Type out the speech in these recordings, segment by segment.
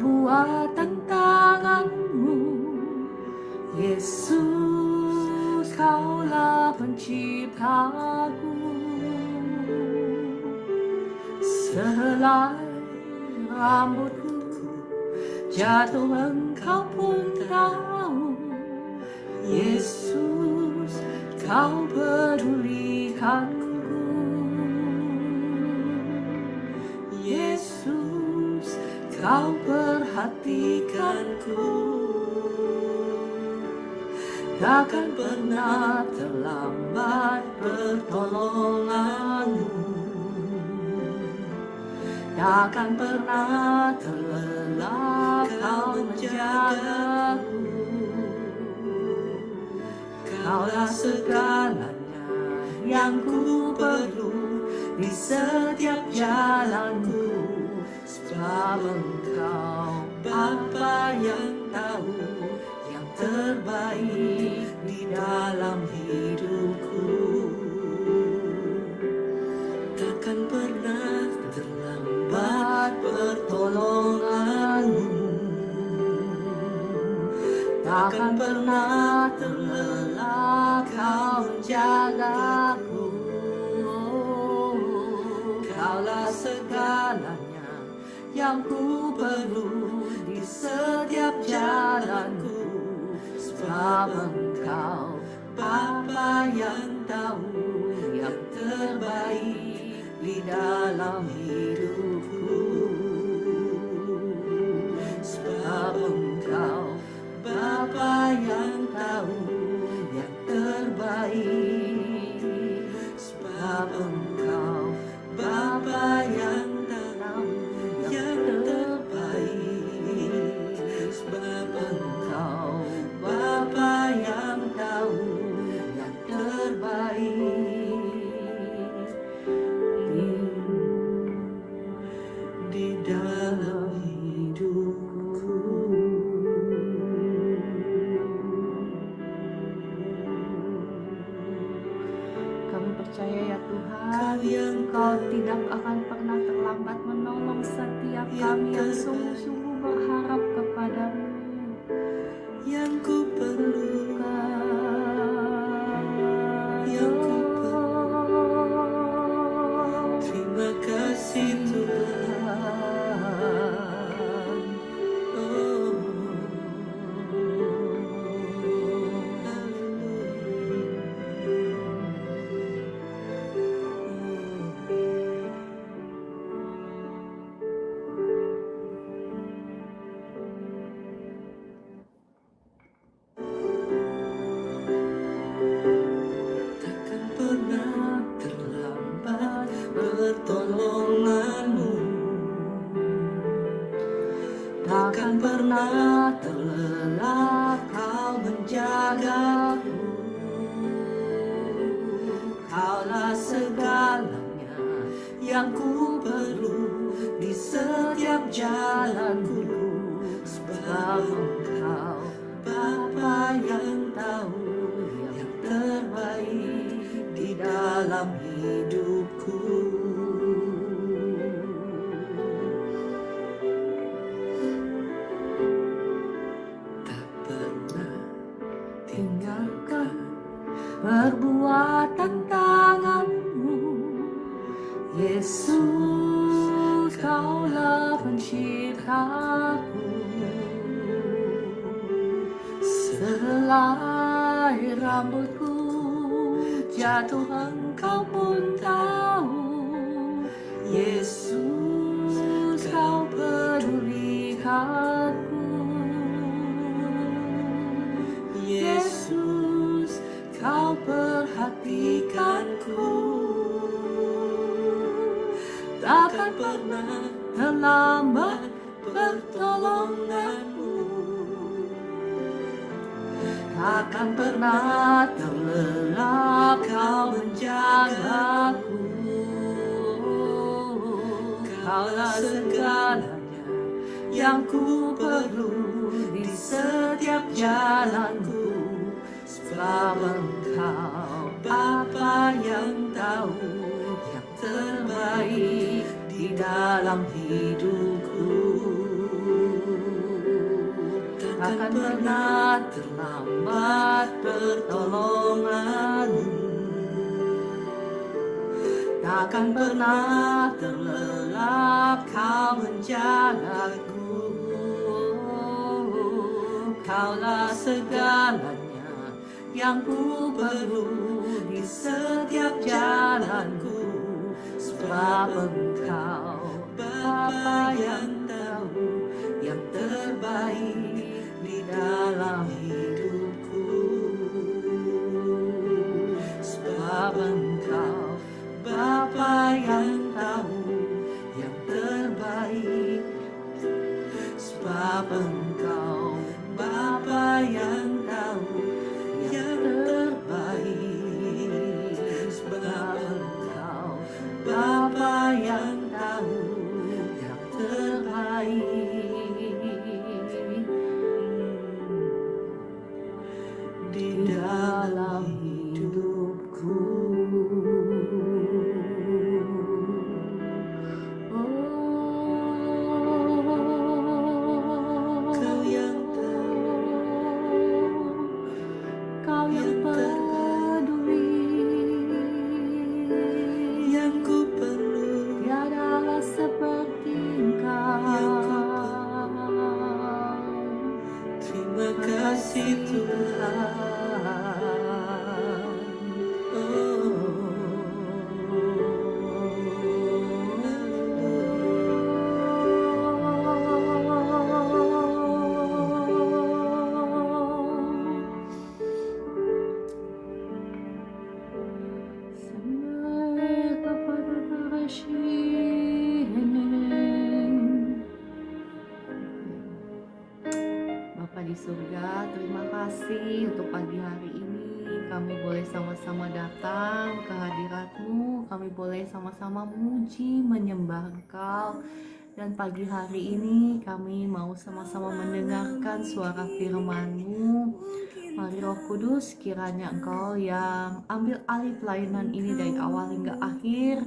perbuatan tanganmu. Yesus, Kaulah penciptaku. Sehelai rambutku jatuh, Engkau pun tahu. Yesus, Kau pedulikanku. Yesus, Kau perhatikanku. Takkan pernah terlambat pertolonganmu. Takkan pernah terlelap Kau menjagaku. Kaulah segalanya yang ku perlu di setiap jalanku. Sebab Engkau Bapa yang tahu yang terbaik di dalam hidupku. Takkan pernah terlambat pertolonganmu. Takkan pernah terlelap Kau menjagaku. Kaulah segalanya yang ku perlu di setiap jalanku. Sebab Engkau Bapa yang tahu yang terbaik di dalam hidupku. Sebab Engkau Bapa yang tahu yang terbaik. Sebab Engkau Bapa yang tahu yang terbaik. Sebab Engkau Bapa yang tahu yang terbaik di dalam hidupku. Kami percaya ya Tuhan, Engkau tidak akan pernah terlambat menolong setiap kami yang sungguh-sungguh berharap kepadamu. Yang ku perlukan, yang ku perlukan. Terima kasih Tuhan. Oh, takkan pernah terlambat pertolonganmu. Takkan pernah terlelap Kau menjagaku. Kaulah segalanya yang ku perlu di setiap jalanku. Sebab Engkau Bapa yang tahu yang terbaik di dalam hidupku. Tak pernah tinggalkan perbuatan tanganmu. Yesus, Kaulah penciptaku. Sehelai rambutku jatuh, Engkau pun tahu. Yesus, Kau pedulikanku. Yesus, Kau perhatikanku. Takkan pernah terlambat pertolonganmu. Takkan pernah terlelap Kau menjagaku. Kaulah segalanya yang ku perlu di setiap jalanku. Sebab Engkau Bapa yang tahu yang terbaik. 的怀疑， di dalam hidupku. Takkan pernah terlambat pertolonganmu, takkan pernah terlelap kau menjagaku. Kaulah segalanya yang ku perlu di setiap jalanku, sebab Engkau Bapa yang tahu yang terbaik di dalam hidupku. Sebab Engkau Bapa yang tahu yang terbaik. Sebab Engkau Bapa yang tahu yang terbaik. Sebab Engkau Bapa yang tahu yang terbaik di dalam hidupku. Kau yang peduli, yang ku perlu, tiadalah seperti Engkau. Terima kasih Tuhan. Bapa di surga, terima kasih untuk pagi hari ini. Kami boleh sama-sama datang ke hadirat-Mu. Kami boleh sama-sama muji, menyembah Engkau. Dan pagi hari ini kami mau sama-sama mendengarkan suara firman-Mu. Mari Roh Kudus, kiranya Engkau yang ambil alih pelayanan ini dari awal hingga akhir.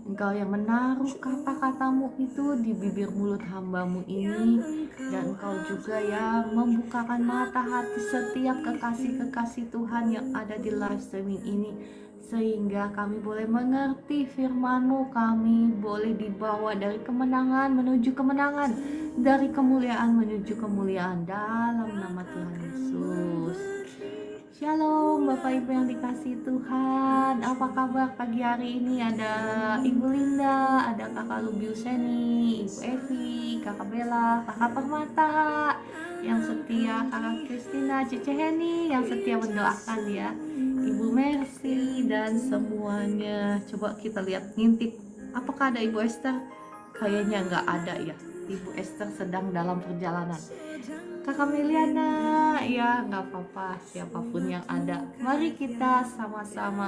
Engkau yang menaruh kata-katamu itu di bibir mulut hamba-Mu ini, dan Engkau juga yang membukakan mata hati setiap kekasih-kekasih Tuhan yang ada di live streaming ini, sehingga kami boleh mengerti firman-Mu, kami boleh dibawa dari kemenangan menuju kemenangan, dari kemuliaan menuju kemuliaan, dalam nama Tuhan Yesus. Shalom Bapak Ibu yang dikasihi Tuhan. Apa kabar pagi hari ini? Ada Ibu Linda, ada Kakak Lubiuseni, Ibu Evi, Kakak Bella, Kakak Permata yang setia, Kakak Kristina, Cece Heni yang setia mendoakan ya, Ibu Mercy dan semuanya. Coba kita lihat ngintip, apakah ada Ibu Esther? Kayaknya nggak ada ya. Ibu Esther sedang dalam perjalanan. Kakak Meliana, ya nggak apa-apa, siapapun yang ada. Mari kita sama-sama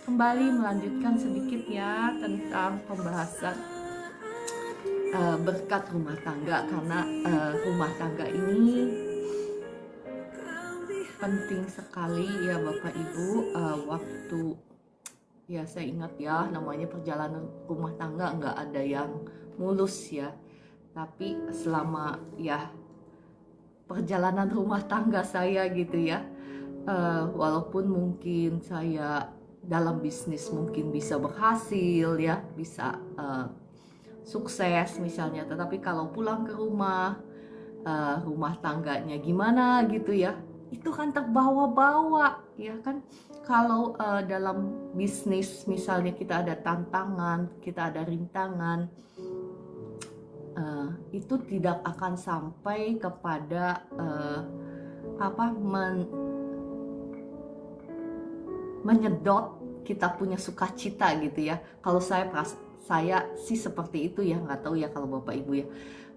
kembali melanjutkan sedikit ya tentang pembahasan berkat rumah tangga, karena rumah tangga ini penting sekali ya Bapak Ibu. Waktu ya saya ingat ya, namanya perjalanan rumah tangga nggak ada yang mulus ya, tapi selama ya perjalanan rumah tangga saya gitu ya, walaupun mungkin saya dalam bisnis mungkin bisa berhasil ya, bisa sukses misalnya, tetapi kalau pulang ke rumah, rumah tangganya gimana gitu ya, itu kan terbawa-bawa ya kan. Kalau dalam bisnis misalnya kita ada tantangan, kita ada rintangan, itu tidak akan sampai kepada menyedot kita punya sukacita gitu ya. Kalau saya sih seperti itu ya, nggak tahu ya kalau Bapak Ibu ya.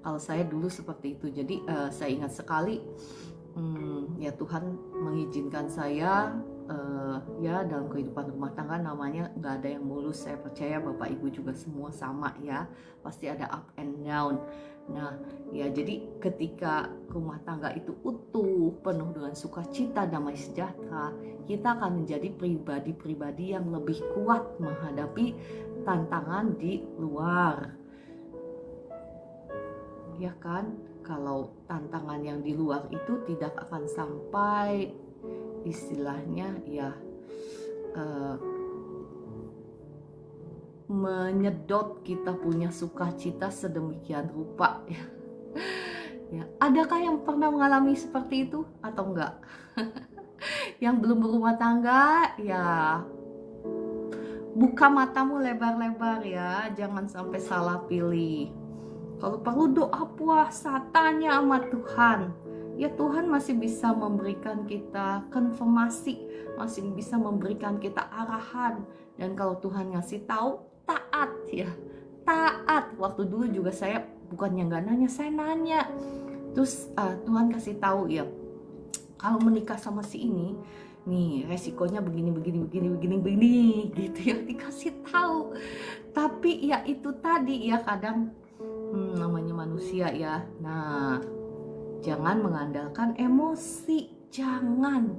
Kalau saya dulu seperti itu. Jadi saya ingat sekali ya Tuhan mengizinkan saya ya dalam kehidupan rumah tangga, namanya nggak ada yang mulus. Saya percaya Bapak Ibu juga semua sama ya, pasti ada up and down. Nah ya, jadi ketika rumah tangga itu utuh, penuh dengan sukacita, damai sejahtera, kita akan menjadi pribadi-pribadi yang lebih kuat menghadapi tantangan di luar, ya kan? kalau tantangan yang di luar itu tidak akan sampai istilahnya ya menyedot kita punya sukacita sedemikian rupa ya. Ya, adakah yang pernah mengalami seperti itu atau enggak? Yang belum berumah tangga ya buka matamu lebar-lebar ya, jangan sampai salah pilih. Kalau perlu doa puasa, tanya sama Tuhan. Ya Tuhan masih bisa memberikan kita konfirmasi, masih bisa memberikan kita arahan. Dan kalau Tuhan ngasih tahu, taat ya. Taat. Waktu dulu juga saya bukannya nggak nanya, saya nanya. Terus Tuhan kasih tahu ya, kalau menikah sama si ini, nih resikonya begini gitu ya, dikasih tahu. Tapi ya itu tadi ya, kadang namanya manusia ya. Nah, jangan mengandalkan emosi, jangan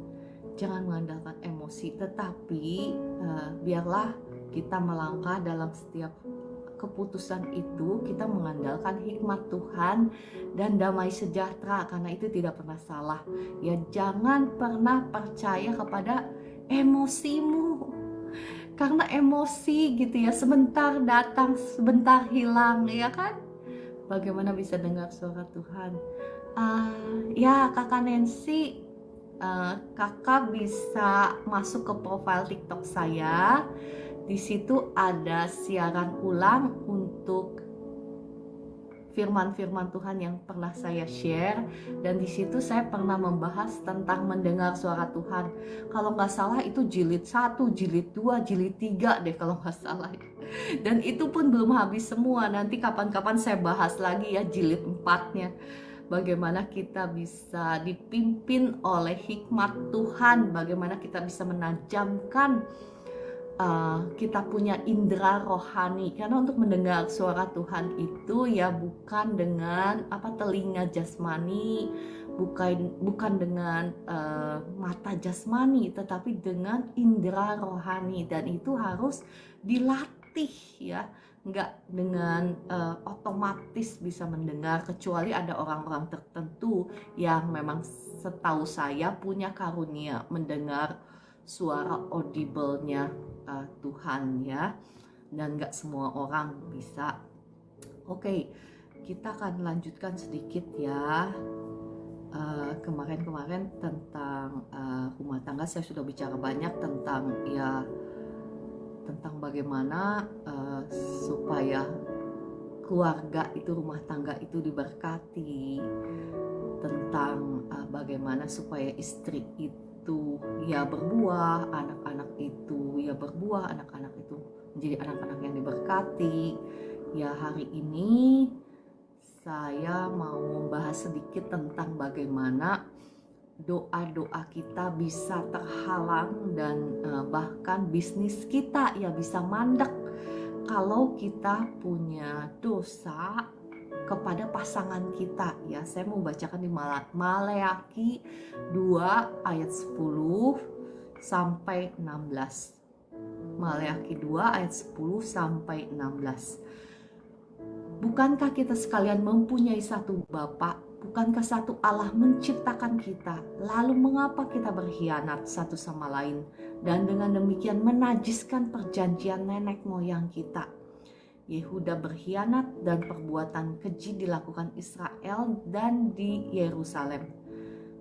mengandalkan emosi, tetapi biarlah kita melangkah dalam setiap keputusan itu, kita mengandalkan hikmat Tuhan dan damai sejahtera, karena itu tidak pernah salah. Ya jangan pernah percaya kepada emosimu, karena emosi gitu ya, sebentar datang, sebentar hilang ya kan. Bagaimana bisa dengar suara Tuhan? Ya Kakak Nancy, kakak bisa masuk ke profil TikTok saya. Di situ ada siaran ulang untuk firman-firman Tuhan yang pernah saya share, dan di situ saya pernah membahas tentang mendengar suara Tuhan. Kalau nggak salah itu jilid 1, jilid 2, jilid 3 deh kalau nggak salah. Dan itu pun belum habis semua. Nanti kapan-kapan saya bahas lagi ya jilid 4-nya. Bagaimana kita bisa dipimpin oleh hikmat Tuhan, bagaimana kita bisa menajamkan kita punya indera rohani, karena untuk mendengar suara Tuhan itu ya bukan dengan telinga jasmani, bukan dengan mata jasmani, tetapi dengan indera rohani, dan itu harus dilatih ya, nggak dengan otomatis bisa mendengar, kecuali ada orang-orang tertentu yang memang setahu saya punya karunia mendengar suara audible-nya Tuhan ya, dan gak semua orang bisa. Oke, kita akan lanjutkan sedikit ya. Kemarin tentang rumah tangga saya sudah bicara banyak tentang bagaimana supaya keluarga itu, rumah tangga itu diberkati, tentang bagaimana supaya istri itu ya berbuah, anak-anak itu ya berbuah, anak-anak itu menjadi anak-anak yang diberkati. Ya hari ini saya mau membahas sedikit tentang bagaimana doa-doa kita bisa terhalang dan bahkan bisnis kita ya bisa mandek kalau kita punya dosa kepada pasangan kita ya. Saya mau bacakan di Maleakhi 2 ayat 10 sampai 16. Maleakhi 2 ayat 10 sampai 16. Bukankah kita sekalian mempunyai satu Bapa? Bukankah satu Allah menciptakan kita? Lalu mengapa kita berkhianat satu sama lain dan dengan demikian menajiskan perjanjian nenek moyang kita? Yehuda berkhianat dan perbuatan keji dilakukan Israel dan di Yerusalem.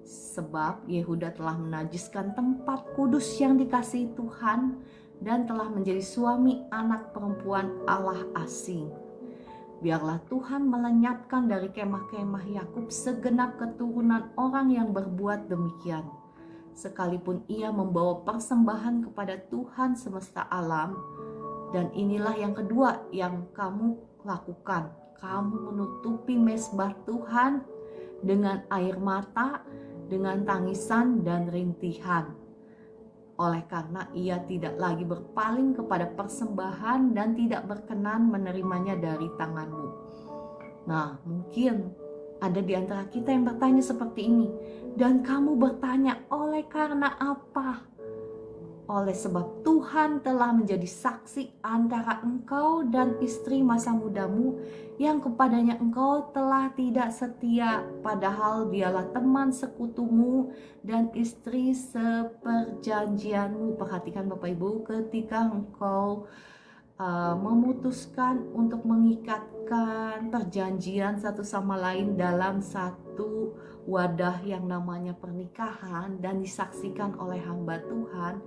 Sebab Yehuda telah menajiskan tempat kudus yang dikasihi Tuhan dan telah menjadi suami anak perempuan Allah asing. Biarlah Tuhan melenyapkan dari kemah-kemah Yakub segenap keturunan orang yang berbuat demikian. Sekalipun ia membawa persembahan kepada Tuhan semesta alam. Dan inilah yang kedua yang kamu lakukan. Kamu menutupi mezbah Tuhan dengan air mata, dengan tangisan dan rintihan. Oleh karena ia tidak lagi berpaling kepada persembahan dan tidak berkenan menerimanya dari tanganmu. Nah, mungkin ada di antara kita yang bertanya seperti ini. Dan kamu bertanya, oleh karena apa? oleh sebab Tuhan telah menjadi saksi antara engkau dan istri masa mudamu yang kepadanya engkau telah tidak setia, padahal dialah teman sekutumu dan istri seperjanjianmu. Perhatikan Bapak Ibu, ketika engkau memutuskan untuk mengikatkan perjanjian satu sama lain dalam satu wadah yang namanya pernikahan dan disaksikan oleh hamba Tuhan,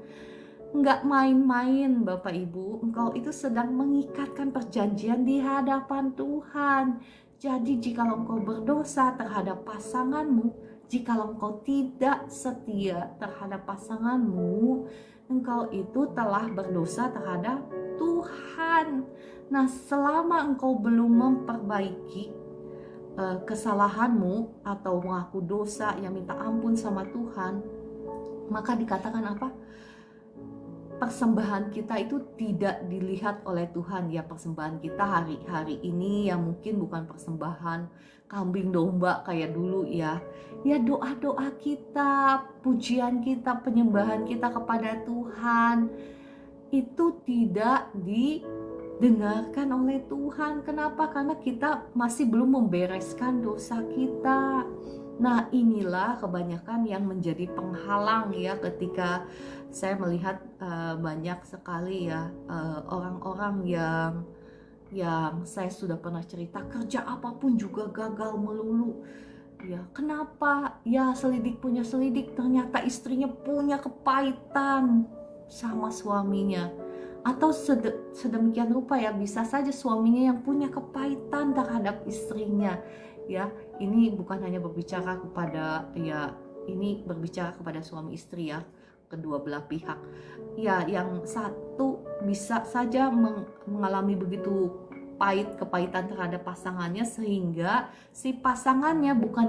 nggak main-main Bapak Ibu, engkau itu sedang mengikatkan perjanjian di hadapan Tuhan. Jadi jikalau engkau berdosa terhadap pasanganmu, jikalau engkau tidak setia terhadap pasanganmu, engkau itu telah berdosa terhadap Tuhan. Nah, selama engkau belum memperbaiki kesalahanmu atau mengaku dosa yang minta ampun sama Tuhan, maka dikatakan apa? Persembahan kita itu tidak dilihat oleh Tuhan. Ya, persembahan kita hari-hari ini yang mungkin bukan persembahan kambing domba kayak dulu ya. Ya, doa-doa kita, pujian kita, penyembahan kita kepada Tuhan itu tidak didengarkan oleh Tuhan. Kenapa? Karena kita masih belum membereskan dosa kita. Nah, inilah kebanyakan yang menjadi penghalang ya, ketika saya melihat banyak sekali ya orang-orang yang saya sudah pernah cerita, kerja apapun juga gagal melulu. Ya, kenapa? Ya, selidik punya selidik, ternyata istrinya punya kepahitan sama suaminya. Atau sedemikian rupa ya, bisa saja suaminya yang punya kepahitan terhadap istrinya. Ya, ini bukan hanya berbicara kepada ini berbicara kepada suami istri ya, kedua belah pihak. Ya, yang satu bisa saja mengalami begitu kepahitan terhadap pasangannya, sehingga si pasangannya bukan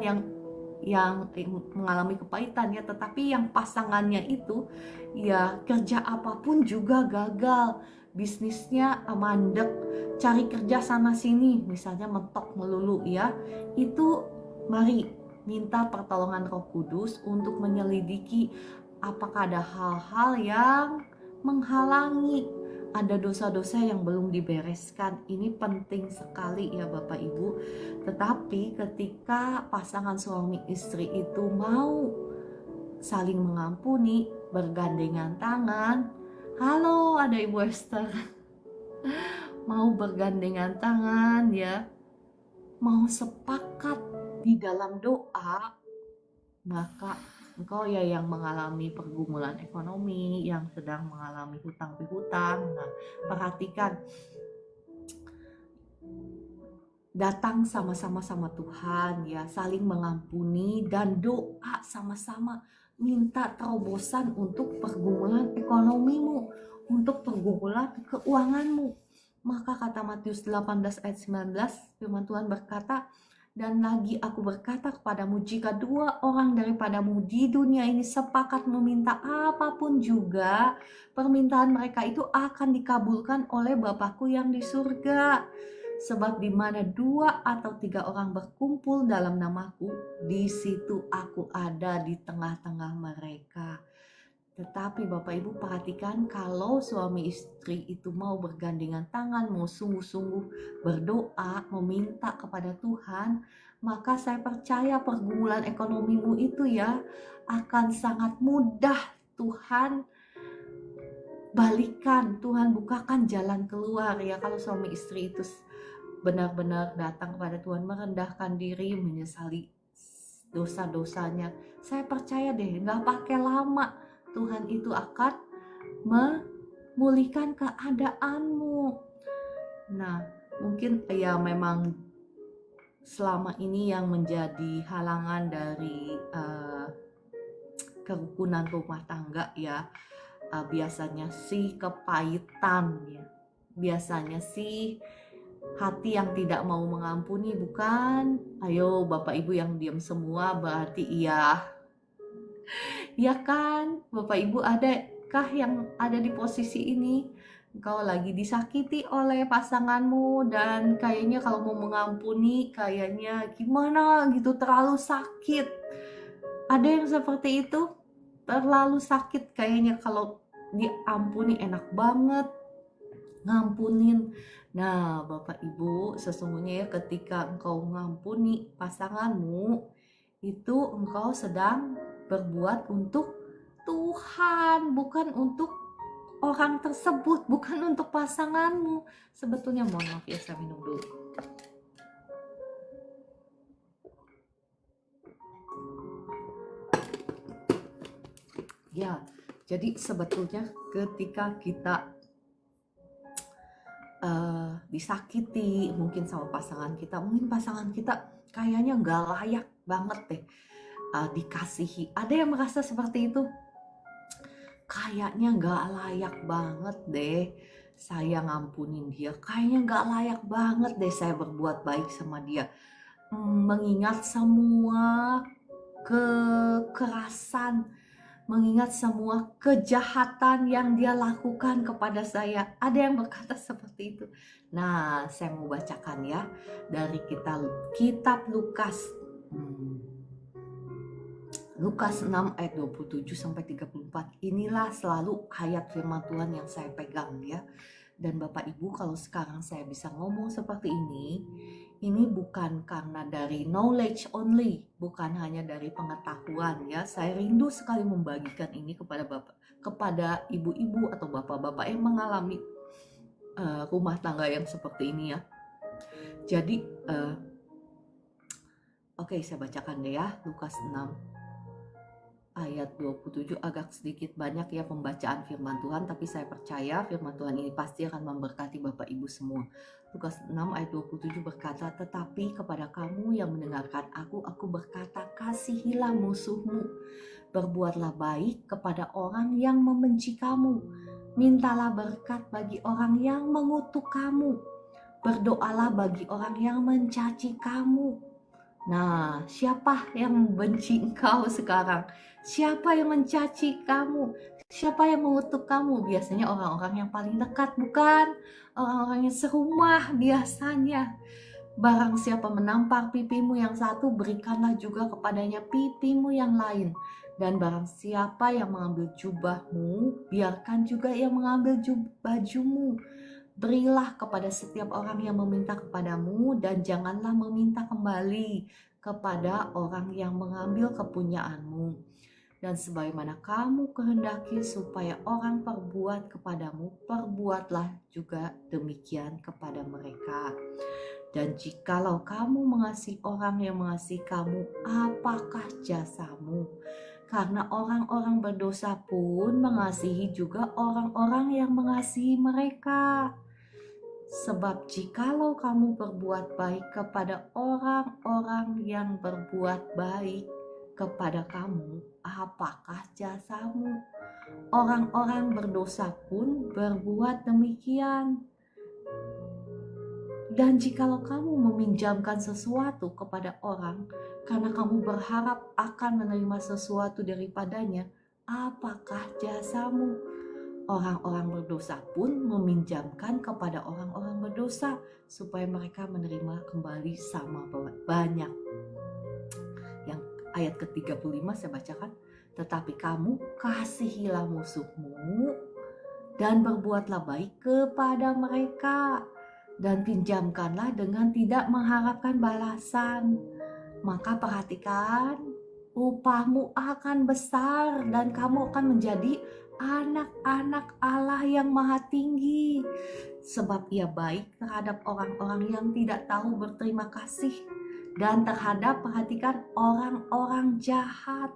yang mengalami kepahitan ya, tetapi yang pasangannya itu ya kerja apapun juga gagal, bisnisnya mandek, cari kerja sana sini misalnya mentok melulu ya. Itu mari minta pertolongan Roh Kudus untuk menyelidiki apakah ada hal-hal yang menghalangi, ada dosa-dosa yang belum dibereskan. Ini penting sekali ya Bapak Ibu. Tetapi ketika pasangan suami istri itu mau saling mengampuni, bergandengan tangan, halo ada Ibu Esther, mau bergandengan tangan ya, mau sepakat di dalam doa, maka engkau ya yang mengalami pergumulan ekonomi, yang sedang mengalami hutang piutang, nah perhatikan, datang sama-sama sama Tuhan ya, saling mengampuni dan doa sama-sama, minta terobosan untuk pergumulan ekonomimu, untuk pergumulan keuanganmu. Maka kata Matius 18 ayat 19, firman Tuhan berkata, dan lagi aku berkata kepadamu, jika dua orang daripadamu di dunia ini sepakat meminta apapun juga, permintaan mereka itu akan dikabulkan oleh Bapakku yang di surga. Sebab di mana 2 atau 3 orang berkumpul dalam namaku, di situ aku ada di tengah-tengah mereka. Tetapi Bapak Ibu perhatikan, kalau suami istri itu mau bergandengan tangan, mau sungguh-sungguh berdoa, meminta kepada Tuhan, maka saya percaya pergumulan ekonomimu itu ya akan sangat mudah Tuhan balikan, Tuhan bukakan jalan keluar ya. Kalau suami istri itu benar-benar datang kepada Tuhan, merendahkan diri, menyesali dosa-dosanya, saya percaya deh, gak pakai lama Tuhan itu akan memulihkan keadaanmu. Nah, mungkin ya memang selama ini yang menjadi halangan dari kerukunan rumah tangga ya, biasanya sih kepahitan ya, biasanya sih hati yang tidak mau mengampuni, bukan? Ayo Bapak Ibu yang diam semua berarti iya. Ya kan? Bapak Ibu adakah yang ada di posisi ini? Engkau lagi disakiti oleh pasanganmu dan kayaknya kalau mau mengampuni kayaknya gimana gitu, terlalu sakit. Ada yang seperti itu? Terlalu sakit kayaknya kalau diampuni enak banget, ngampunin. Nah, Bapak Ibu, sesungguhnya ya ketika engkau ngampuni pasanganmu, itu engkau sedang berbuat untuk Tuhan, bukan untuk orang tersebut, bukan untuk pasanganmu. Sebetulnya mohon maaf ya, saya minum dulu. Ya, jadi sebetulnya ketika kita disakiti mungkin sama pasangan kita, mungkin pasangan kita kayaknya nggak layak banget deh dikasihi. Ada yang merasa seperti itu, kayaknya nggak layak banget deh saya ngampunin dia, kayaknya nggak layak banget deh saya berbuat baik sama dia. Mengingat semua kekerasan, mengingat semua kejahatan yang dia lakukan kepada saya. Ada yang berkata seperti itu. Nah, saya mau bacakan ya dari kitab Lukas. Lukas 6 ayat 27 sampai 34. Inilah selalu ayat firman Tuhan yang saya pegang ya. Dan Bapak Ibu, kalau sekarang saya bisa ngomong seperti ini bukan karena dari knowledge only, bukan hanya dari pengetahuan ya. Saya rindu sekali membagikan ini kepada ibu-ibu atau bapak-bapak yang mengalami rumah tangga yang seperti ini ya. Jadi oke, saya bacakan deh ya, Lukas 6 ayat 27. Agak sedikit banyak ya pembacaan firman Tuhan, tapi saya percaya firman Tuhan ini pasti akan memberkati Bapak Ibu semua. Lukas 6 ayat 27 berkata, tetapi kepada kamu yang mendengarkan aku berkata, kasihilah musuhmu, berbuatlah baik kepada orang yang membenci kamu, mintalah berkat bagi orang yang mengutuk kamu, berdoalah bagi orang yang mencaci kamu. Nah, siapa yang membenci engkau sekarang? Siapa yang mencaci kamu? Siapa yang mengutuk kamu? Biasanya orang-orang yang paling dekat, bukan? Orang-orang yang serumah biasanya. Barang siapa menampar pipimu yang satu, berikanlah juga kepadanya pipimu yang lain. Dan barang siapa yang mengambil jubahmu, biarkan juga yang mengambil bajumu. Berilah kepada setiap orang yang meminta kepadamu, dan janganlah meminta kembali kepada orang yang mengambil kepunyaanmu. Dan sebagaimana kamu kehendaki supaya orang perbuat kepadamu, perbuatlah juga demikian kepada mereka. Dan jikalau kamu mengasihi orang yang mengasihi kamu, apakah jasamu? Karena orang-orang berdosa pun mengasihi juga orang-orang yang mengasihi mereka. Sebab jikalau kamu berbuat baik kepada orang-orang yang berbuat baik kepada kamu, apakah jasamu? Orang-orang berdosa pun berbuat demikian. Dan jikalau kamu meminjamkan sesuatu kepada orang karena kamu berharap akan menerima sesuatu daripadanya, apakah jasamu? Orang-orang berdosa pun meminjamkan kepada orang-orang berdosa supaya mereka menerima kembali sama banyak. Yang ayat ke-35 saya bacakan, tetapi kamu kasihilah musuhmu dan berbuatlah baik kepada mereka, dan pinjamkanlah dengan tidak mengharapkan balasan. Maka perhatikan, upahmu akan besar dan kamu akan menjadi anak-anak Allah yang Maha Tinggi. Sebab ia baik terhadap orang-orang yang tidak tahu berterima kasih dan terhadap, perhatikan, orang-orang jahat.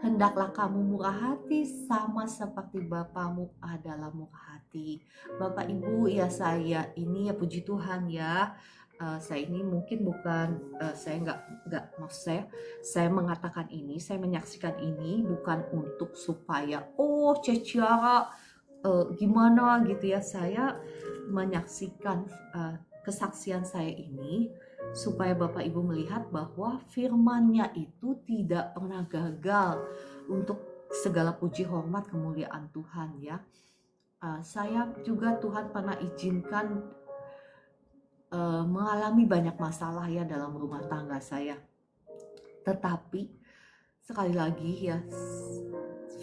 Hendaklah kamu murah hati sama seperti Bapamu adalah murah hati. Bapak Ibu ya, saya ini ya puji Tuhan ya, saya ini mungkin bukan, saya nggak maksud saya mengatakan ini, saya menyaksikan ini bukan untuk supaya Ciara gimana gitu ya. Saya menyaksikan kesaksian saya ini supaya Bapak Ibu melihat bahwa firman-Nya itu tidak pernah gagal, untuk segala puji hormat kemuliaan Tuhan ya. Saya juga Tuhan pernah izinkan mengalami banyak masalah ya dalam rumah tangga saya. Tetapi sekali lagi ya,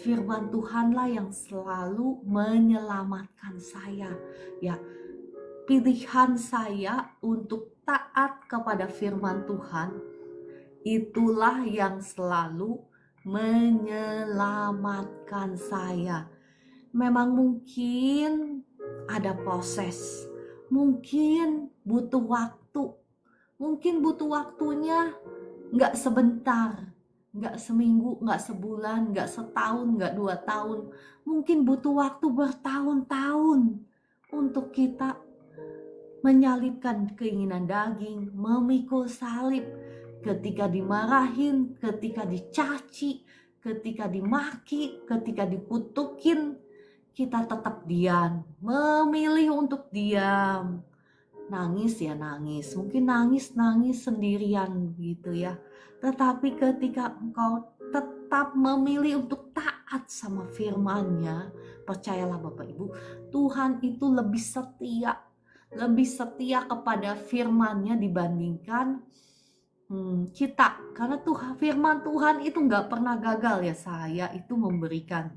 firman Tuhanlah yang selalu menyelamatkan saya. Ya, pilihan saya untuk taat kepada firman Tuhan, itulah yang selalu menyelamatkan saya. Memang mungkin ada proses, mungkin butuh waktu, mungkin butuh waktunya nggak sebentar, nggak seminggu, nggak sebulan, nggak setahun, nggak 2 tahun. Mungkin butuh waktu bertahun-tahun untuk kita menyalibkan keinginan daging, memikul salib. Ketika dimarahin, ketika dicaci, ketika dimaki, ketika dikutukin, kita tetap diam, memilih untuk diam. Nangis ya nangis, mungkin nangis sendirian gitu ya. Tetapi ketika engkau tetap memilih untuk taat sama firman-Nya, percayalah Bapak Ibu, Tuhan itu lebih setia kepada firman-Nya dibandingkan kita. Karena firman Tuhan itu gak pernah gagal ya. Saya itu memberikan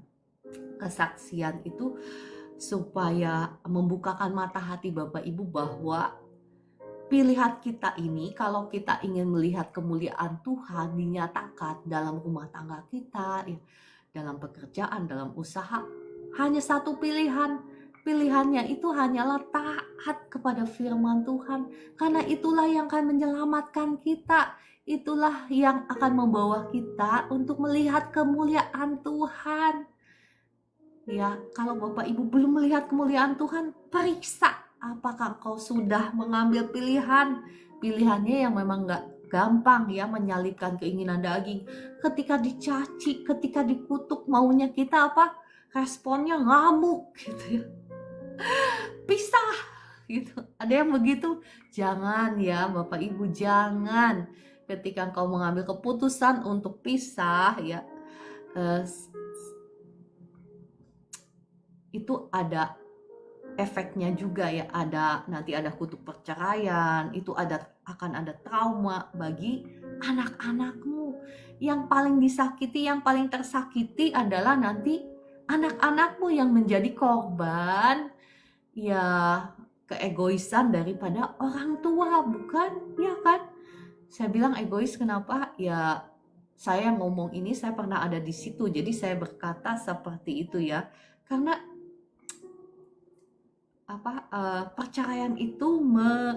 kesaksian itu supaya membukakan mata hati Bapak Ibu bahwa pilihan kita ini, kalau kita ingin melihat kemuliaan Tuhan dinyatakan dalam rumah tangga kita, ya, dalam pekerjaan, dalam usaha, hanya satu pilihan. Pilihannya itu hanyalah taat kepada firman Tuhan. Karena itulah yang akan menyelamatkan kita. Itulah yang akan membawa kita untuk melihat kemuliaan Tuhan. Ya, kalau Bapak Ibu belum melihat kemuliaan Tuhan, periksa apakah kau sudah mengambil pilihannya yang memang gak gampang ya, menyalibkan keinginan daging. Ketika dicaci, ketika dikutuk, maunya kita apa? Responnya ngamuk gitu ya, pisah gitu. Ada yang begitu? Jangan ya Bapak Ibu, jangan. Ketika kau mengambil keputusan untuk pisah ya, itu ada efeknya juga ya, nanti ada kutuk perceraian, itu akan ada trauma bagi anak-anakmu. Yang paling disakiti, yang paling tersakiti adalah nanti anak-anakmu yang menjadi korban ya keegoisan daripada orang tua, bukan? Ya kan? Saya bilang egois kenapa? Ya saya ngomong ini, saya pernah ada di situ, jadi saya berkata seperti itu ya. Karena perceraian itu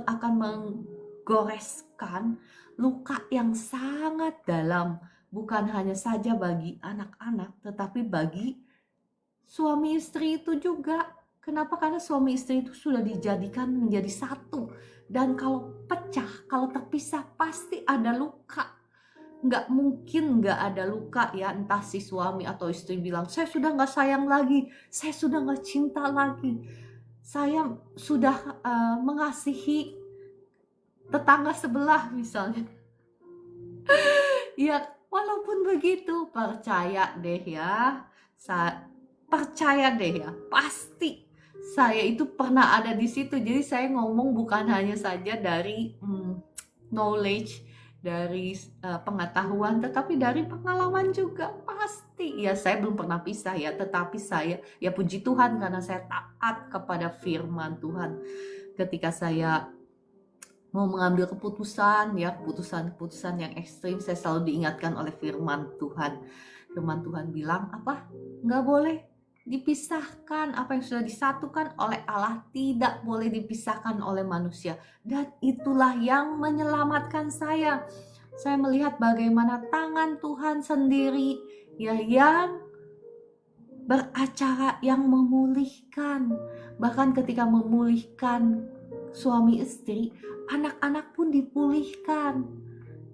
akan menggoreskan luka yang sangat dalam, bukan hanya saja bagi anak-anak, tetapi bagi suami istri itu juga. Kenapa? Karena suami istri itu sudah dijadikan menjadi satu, dan kalau pecah, kalau terpisah, pasti ada luka. Nggak mungkin nggak ada luka ya. Entah si suami atau istri bilang, saya sudah nggak sayang lagi, saya sudah nggak cinta lagi, saya sudah mengasihi tetangga sebelah misalnya. Ya, walaupun begitu, percaya deh ya, pasti saya itu pernah ada di situ. Jadi saya ngomong bukan hanya saja dari knowledge, dari pengetahuan, tetapi dari pengalaman juga. Pasti ya, saya belum pernah pisah ya, tetapi saya ya puji Tuhan karena saya taat kepada firman Tuhan. Ketika saya mau mengambil keputusan ya, keputusan yang ekstrim, saya selalu diingatkan oleh firman Tuhan. Firman Tuhan bilang apa? Nggak boleh dipisahkan. Apa yang sudah disatukan oleh Allah tidak boleh dipisahkan oleh manusia. Dan itulah yang menyelamatkan saya. Saya melihat bagaimana tangan Tuhan sendiri ya, yang beracara, yang memulihkan. Bahkan ketika memulihkan suami istri, anak-anak pun dipulihkan.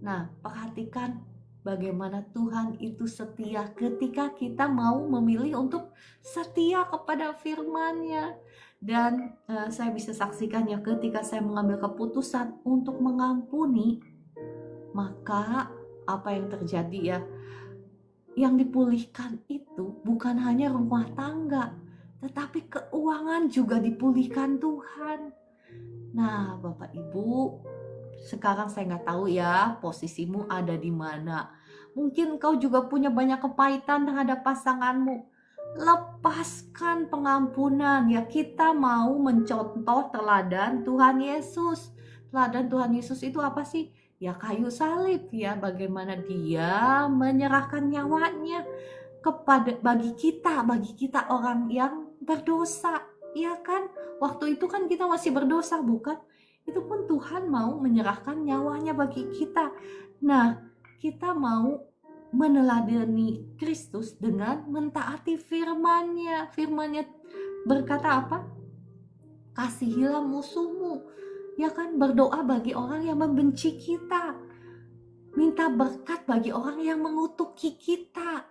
Nah, perhatikan bagaimana Tuhan itu setia ketika kita mau memilih untuk setia kepada firman-Nya. Dan saya bisa saksikan ya, ketika saya mengambil keputusan untuk mengampuni, maka apa yang terjadi ya, yang dipulihkan itu bukan hanya rumah tangga, tetapi keuangan juga dipulihkan Tuhan. Nah, Bapak Ibu, sekarang saya nggak tahu ya posisimu ada di mana. Mungkin engkau juga punya banyak kepahitan terhadap pasanganmu. Lepaskan pengampunan ya. Kita mau mencontoh teladan Tuhan Yesus. Teladan Tuhan Yesus itu apa sih? Ya kayu salib ya. Bagaimana dia menyerahkan nyawanya bagi kita orang yang berdosa. Ya kan? Waktu itu kan kita masih berdosa, bukan? Itu pun Tuhan mau menyerahkan nyawanya bagi kita. Nah, kita mau meneladani Kristus dengan mentaati firman-Nya. Firman-Nya berkata apa? Kasihilah musuhmu. Ya kan, berdoa bagi orang yang membenci kita. Minta berkat bagi orang yang mengutuki kita.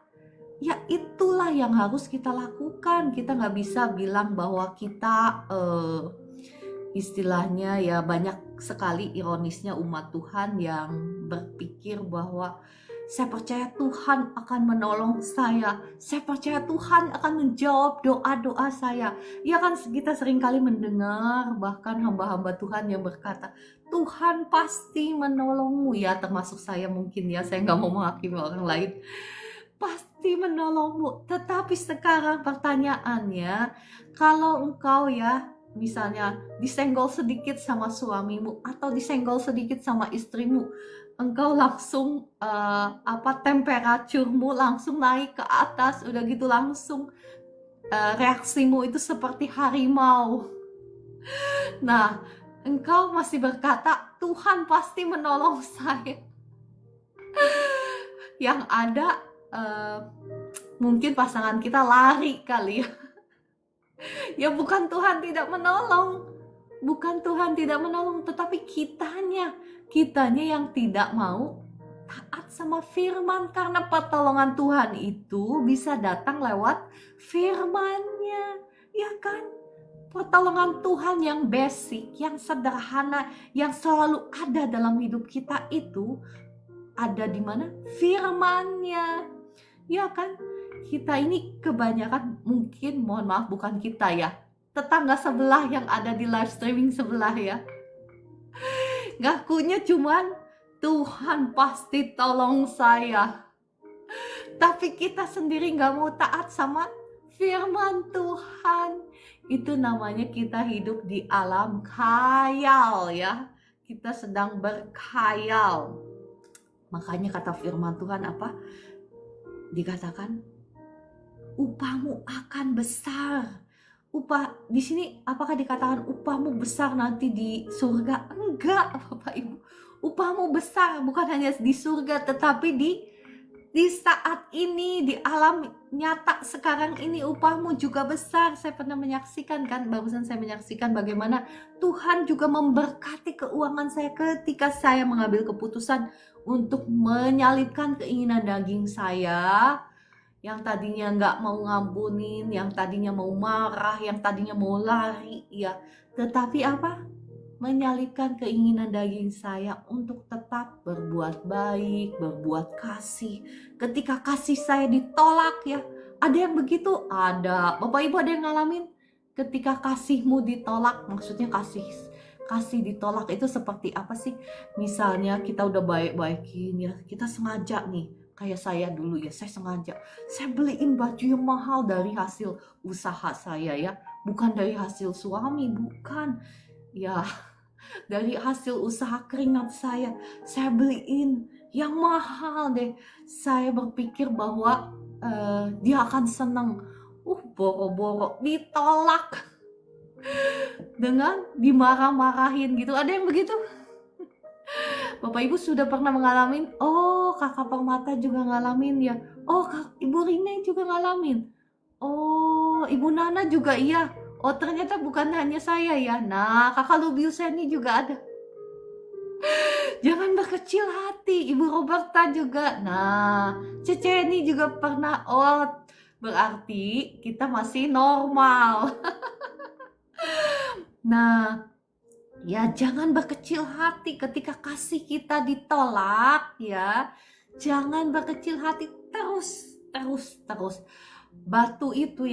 Ya itulah yang harus kita lakukan. Kita nggak bisa bilang bahwa kita istilahnya ya, banyak sekali ironisnya umat Tuhan yang berpikir bahwa saya percaya Tuhan akan menolong saya percaya Tuhan akan menjawab doa-doa saya. Ya kan, kita seringkali mendengar bahkan hamba-hamba Tuhan yang berkata, Tuhan pasti menolongmu ya, termasuk saya mungkin ya, saya nggak mau menghakimi orang lain. Pasti menolongmu. Tetapi sekarang pertanyaannya, kalau engkau ya misalnya disenggol sedikit sama suamimu atau disenggol sedikit sama istrimu, engkau langsung temperaturmu langsung naik ke atas, udah gitu langsung reaksimu itu seperti harimau. Nah, engkau masih berkata Tuhan pasti menolong saya. Yang ada mungkin pasangan kita lari kali ya. Ya bukan Tuhan tidak menolong, tetapi kitanya yang tidak mau taat sama firman. Karena pertolongan Tuhan itu bisa datang lewat firman-Nya, ya kan? Pertolongan Tuhan yang basic, yang sederhana, yang selalu ada dalam hidup kita itu ada di mana? Firman-Nya, ya kan? Kita ini kebanyakan, mungkin mohon maaf bukan kita ya, tetangga sebelah yang ada di live streaming sebelah ya, ngakunya cuman Tuhan pasti tolong saya, tapi kita sendiri gak mau taat sama firman Tuhan. Itu namanya kita hidup di alam khayal ya, kita sedang berkhayal. Makanya kata firman Tuhan apa? Dikatakan upahmu akan besar. Upah di sini apakah dikatakan upahmu besar nanti di surga? Enggak, Bapak Ibu. Upahmu besar bukan hanya di surga, tetapi di saat ini, di alam nyata sekarang ini upahmu juga besar. Saya pernah menyaksikan kan, barusan saya menyaksikan bagaimana Tuhan juga memberkati keuangan saya ketika saya mengambil keputusan untuk menyalipkan keinginan daging saya. Yang tadinya nggak mau ngampunin, yang tadinya mau marah, yang tadinya mau lari, ya. Tetapi apa? Menyalipkan keinginan daging saya untuk tetap berbuat baik, berbuat kasih. Ketika kasih saya ditolak ya, ada yang begitu? Ada. Bapak Ibu ada yang ngalamin? Ketika kasihmu ditolak, maksudnya kasih ditolak itu seperti apa sih? Misalnya kita udah baik-baikin ya, kita sengaja nih. Kayak saya dulu ya, saya sengaja. Saya beliin baju yang mahal dari hasil usaha saya ya. Bukan dari hasil suami, bukan. Ya, dari hasil usaha keringat saya beliin yang mahal deh. Saya berpikir bahwa dia akan senang. Boro-boro ditolak. Dengan dimarah-marahin gitu. Ada yang begitu? Bapak Ibu sudah pernah mengalami? Oh, Kakak Permata juga ngalamin ya. Oh, Ibu Rina juga ngalamin. Oh, Ibu Nana juga iya. Oh, ternyata bukan hanya saya ya. Nah, Kakak Lubiuseni juga ada. Jangan berkecil hati. Ibu Roberta juga. Nah, Ceceni juga pernah. Oh, berarti kita masih normal. Nah, ya jangan berkecil hati ketika kasih kita ditolak ya. Jangan berkecil hati, terus. Batu itu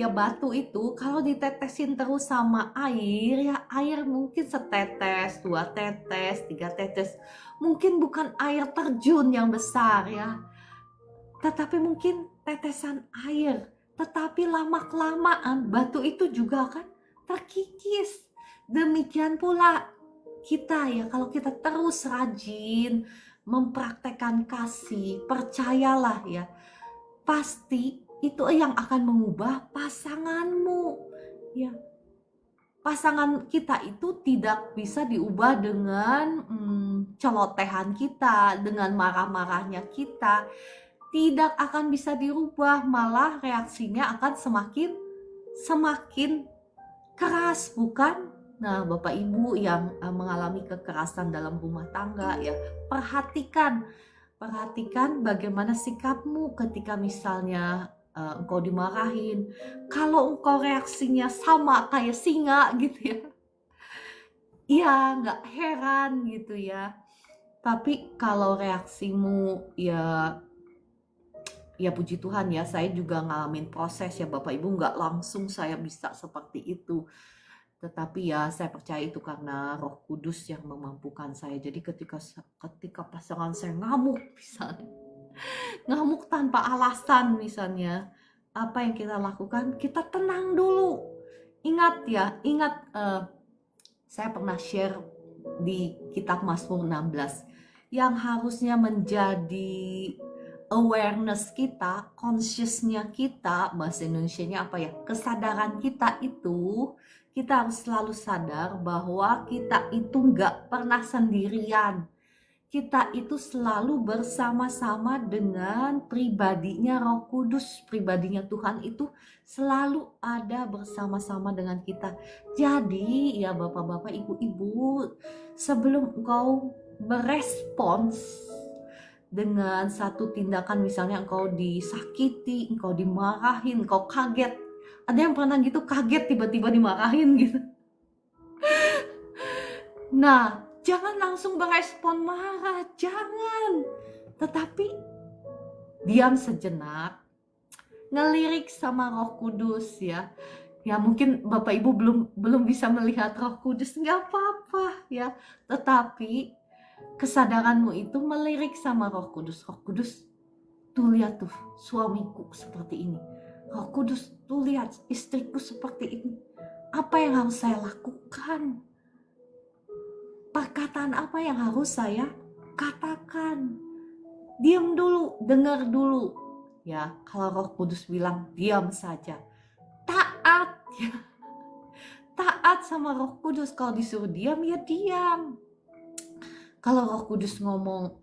kalau ditetesin terus sama air ya, air mungkin setetes, 2 tetes, 3 tetes. Mungkin bukan air terjun yang besar ya. tetapi mungkin tetesan air. Tetapi lama-kelamaan batu itu juga akan terkikis. Demikian pula kita ya, kalau kita terus rajin mempraktekkan kasih, percayalah ya, pasti itu yang akan mengubah pasanganmu. Ya, pasangan kita itu tidak bisa diubah dengan celotehan kita, dengan marah-marahnya kita. Tidak akan bisa dirubah, malah reaksinya akan semakin keras, bukan? Nah, Bapak Ibu yang mengalami kekerasan dalam rumah tangga ya, perhatikan bagaimana sikapmu ketika misalnya engkau dimarahin. Kalau engkau reaksinya sama kayak singa gitu ya nggak heran gitu ya. Tapi kalau reaksimu ya puji Tuhan ya, saya juga ngalamin proses ya Bapak Ibu, nggak langsung saya bisa seperti itu. Tetapi ya saya percaya itu karena Roh Kudus yang memampukan saya. Jadi ketika pasangan saya ngamuk misalnya, ngamuk tanpa alasan misalnya, apa yang kita lakukan? Kita tenang dulu. Ingat saya pernah share di kitab Mazmur 16 yang harusnya menjadi awareness kita, consciousnya kita, bahasa Indonesianya apa ya, kesadaran kita itu, kita harus selalu sadar bahwa kita itu nggak pernah sendirian. Kita itu selalu bersama-sama dengan pribadinya Roh Kudus, pribadinya Tuhan itu selalu ada bersama-sama dengan kita. Jadi ya Bapak-bapak, Ibu-ibu, sebelum engkau berespons dengan satu tindakan, misalnya engkau disakiti, engkau dimarahin, engkau kaget. Ada yang pernah gitu kaget tiba-tiba dimarahin gitu. Nah, jangan langsung berespon marah, jangan. Tetapi diam sejenak, ngelirik sama Roh Kudus ya. Ya mungkin Bapak Ibu belum bisa melihat Roh Kudus, nggak apa-apa ya. Tetapi kesadaranmu itu melirik sama Roh Kudus. Roh Kudus, tuh lihat tuh suamiku seperti ini. Roh Kudus, tuh lihat istriku seperti ini. Apa yang harus saya lakukan? Perkataan apa yang harus saya katakan? Diam dulu, dengar dulu. Ya, kalau Roh Kudus bilang diam saja. Taat ya. Taat sama Roh Kudus. Kalau disuruh diam ya diam. Kalau Roh Kudus ngomong,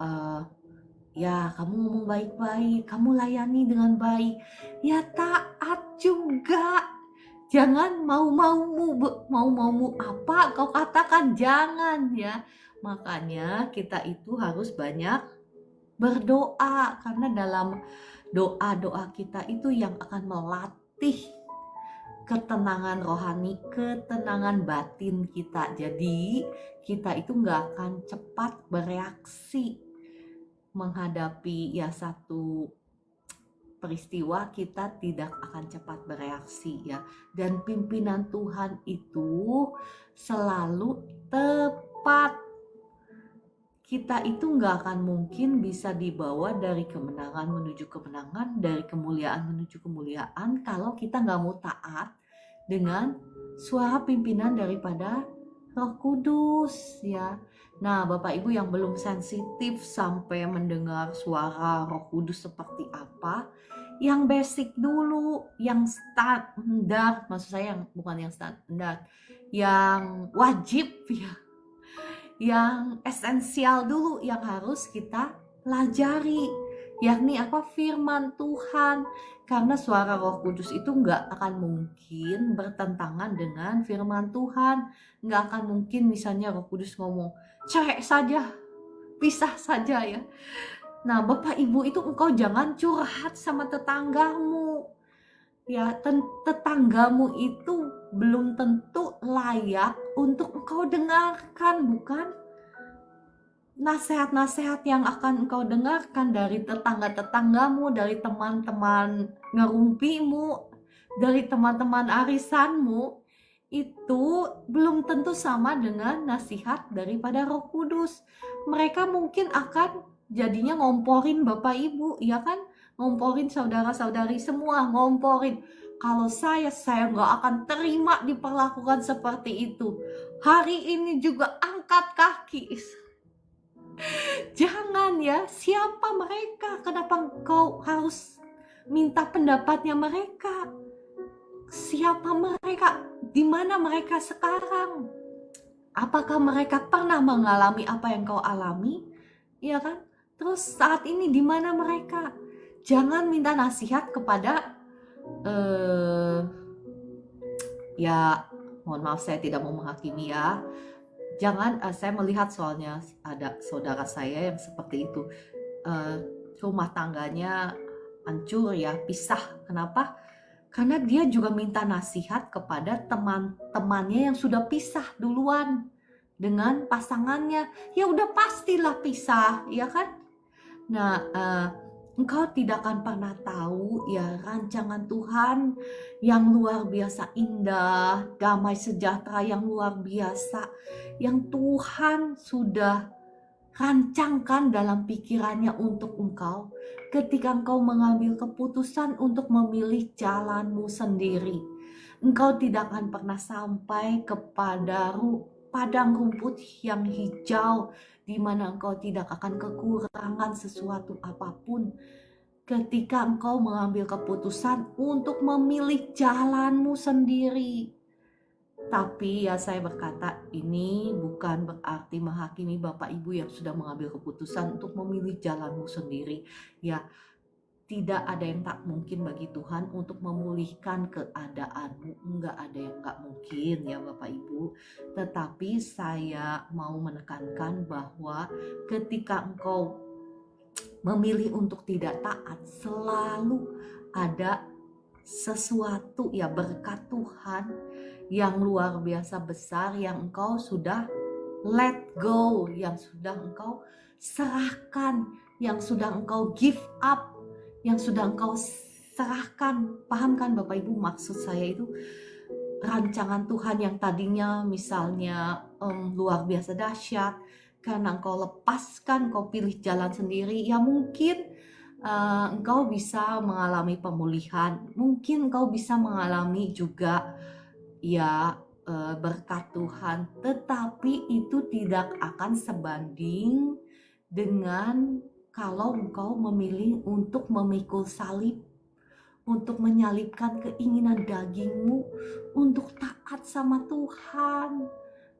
ya kamu ngomong baik-baik, kamu layani dengan baik, ya taat juga. Jangan mau-maumu apa kau katakan, jangan ya. Makanya kita itu harus banyak berdoa, karena dalam doa-doa kita itu yang akan melatih ketenangan rohani, ketenangan batin kita. Jadi kita itu nggak akan cepat bereaksi menghadapi ya satu peristiwa, kita tidak akan cepat bereaksi ya. Dan pimpinan Tuhan itu selalu tepat. Kita itu nggak akan mungkin bisa dibawa dari kemenangan menuju kemenangan, dari kemuliaan menuju kemuliaan, kalau kita nggak mau taat dengan suara pimpinan daripada Roh Kudus ya. Nah, Bapak Ibu yang belum sensitif sampai mendengar suara Roh Kudus seperti apa, yang basic dulu, yang standar, maksud saya yang bukan yang standar, yang wajib ya, yang esensial dulu yang harus kita pelajari, yakni apa? Firman Tuhan. Karena suara Roh Kudus itu nggak akan mungkin bertentangan dengan firman Tuhan. Nggak akan mungkin misalnya Roh Kudus ngomong, cerai saja, pisah saja ya. Nah Bapak Ibu itu engkau jangan curhat sama tetanggamu. Ya, tetanggamu itu belum tentu layak untuk engkau dengarkan, bukan? Nasihat-nasihat yang akan engkau dengarkan dari tetangga-tetanggamu, dari teman-teman ngerumpimu, dari teman-teman arisanmu, itu belum tentu sama dengan nasihat daripada Roh Kudus. Mereka mungkin akan jadinya ngomporin Bapak Ibu, ya kan? ngomporin saudara-saudari semua, ngomporin. Kalau saya nggak akan terima diperlakukan seperti itu. Hari ini juga angkat kaki. Jangan ya, siapa mereka? Kenapa engkau harus minta pendapatnya mereka? Siapa mereka? Di mana mereka sekarang? Apakah mereka pernah mengalami apa yang kau alami? Iya kan? Terus saat ini di mana mereka? Jangan minta nasihat kepada ya, mohon maaf saya tidak mau menghakimi ya. Jangan, saya melihat soalnya ada saudara saya yang seperti itu. Rumah tangganya hancur ya, pisah. Kenapa? Karena dia juga minta nasihat kepada teman-temannya yang sudah pisah duluan dengan pasangannya. Ya udah pastilah pisah, ya kan? Nah, engkau tidak akan pernah tahu ya rancangan Tuhan yang luar biasa indah, damai sejahtera yang luar biasa, yang Tuhan sudah rancangkan dalam pikirannya untuk engkau ketika engkau mengambil keputusan untuk memilih jalanmu sendiri. Engkau tidak akan pernah sampai kepada padang rumput yang hijau di mana engkau tidak akan kekurangan sesuatu apapun ketika engkau mengambil keputusan untuk memilih jalanmu sendiri. Tapi ya saya berkata, ini bukan berarti menghakimi Bapak Ibu yang sudah mengambil keputusan untuk memilih jalanmu sendiri. Ya, tidak ada yang tak mungkin bagi Tuhan untuk memulihkan keadaanmu. Enggak ada yang enggak mungkin ya Bapak Ibu. Tetapi saya mau menekankan bahwa ketika engkau memilih untuk tidak taat, selalu ada sesuatu ya berkat Tuhan yang luar biasa besar yang engkau sudah let go, yang sudah engkau serahkan, yang sudah engkau give up, yang sudah engkau serahkan. Paham kan Bapak Ibu maksud saya itu? Rancangan Tuhan yang tadinya misalnya luar biasa dahsyat, karena engkau lepaskan, engkau pilih jalan sendiri, ya mungkin engkau bisa mengalami pemulihan, mungkin engkau bisa mengalami juga ya berkat Tuhan, tetapi itu tidak akan sebanding dengan kalau engkau memilih untuk memikul salib, untuk menyalibkan keinginan dagingmu, untuk taat sama Tuhan.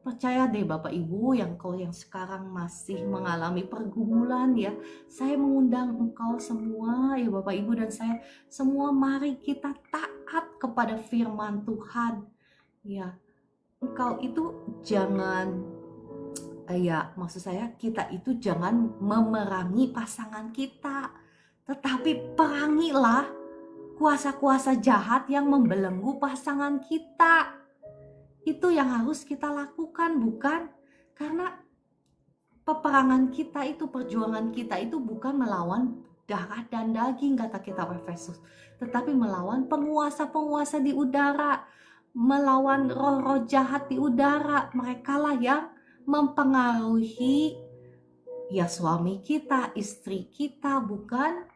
Percaya deh Bapak Ibu yang sekarang masih mengalami pergumulan ya, saya mengundang engkau semua ya Bapak Ibu dan saya semua, mari kita taat kepada firman Tuhan. Ya, engkau itu jangan, ya maksud saya kita itu jangan memerangi pasangan kita, tetapi perangilah kuasa-kuasa jahat yang membelenggu pasangan kita. Itu yang harus kita lakukan, bukan? Karena peperangan kita itu, perjuangan kita itu bukan melawan darah dan daging, kata kitab Efesus, tetapi melawan penguasa-penguasa di udara, melawan roh-roh jahat di udara. Mereka lah yang mempengaruhi ya suami kita, istri kita, bukan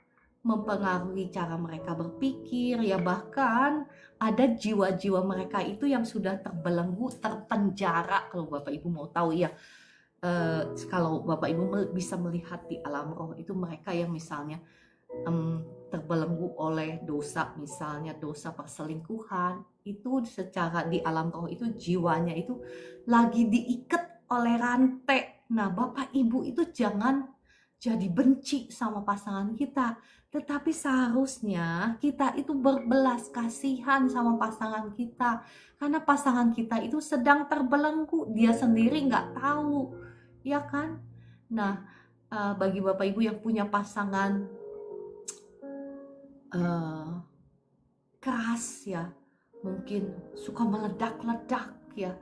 mempengaruhi cara mereka berpikir. Ya bahkan ada jiwa-jiwa mereka itu yang sudah terbelenggu, terpenjara. Kalau Bapak Ibu mau tahu ya, kalau Bapak Ibu bisa melihat di alam roh itu mereka yang misalnya terbelenggu oleh dosa, misalnya dosa perselingkuhan, itu secara di alam roh itu jiwanya itu lagi diikat oleh rantai. Nah Bapak Ibu itu jangan jadi benci sama pasangan kita, tetapi seharusnya kita itu berbelas kasihan sama pasangan kita, karena pasangan kita itu sedang terbelenggu, dia sendiri nggak tahu, ya kan? Nah, bagi Bapak Ibu yang punya pasangan keras ya, mungkin suka meledak-ledak ya,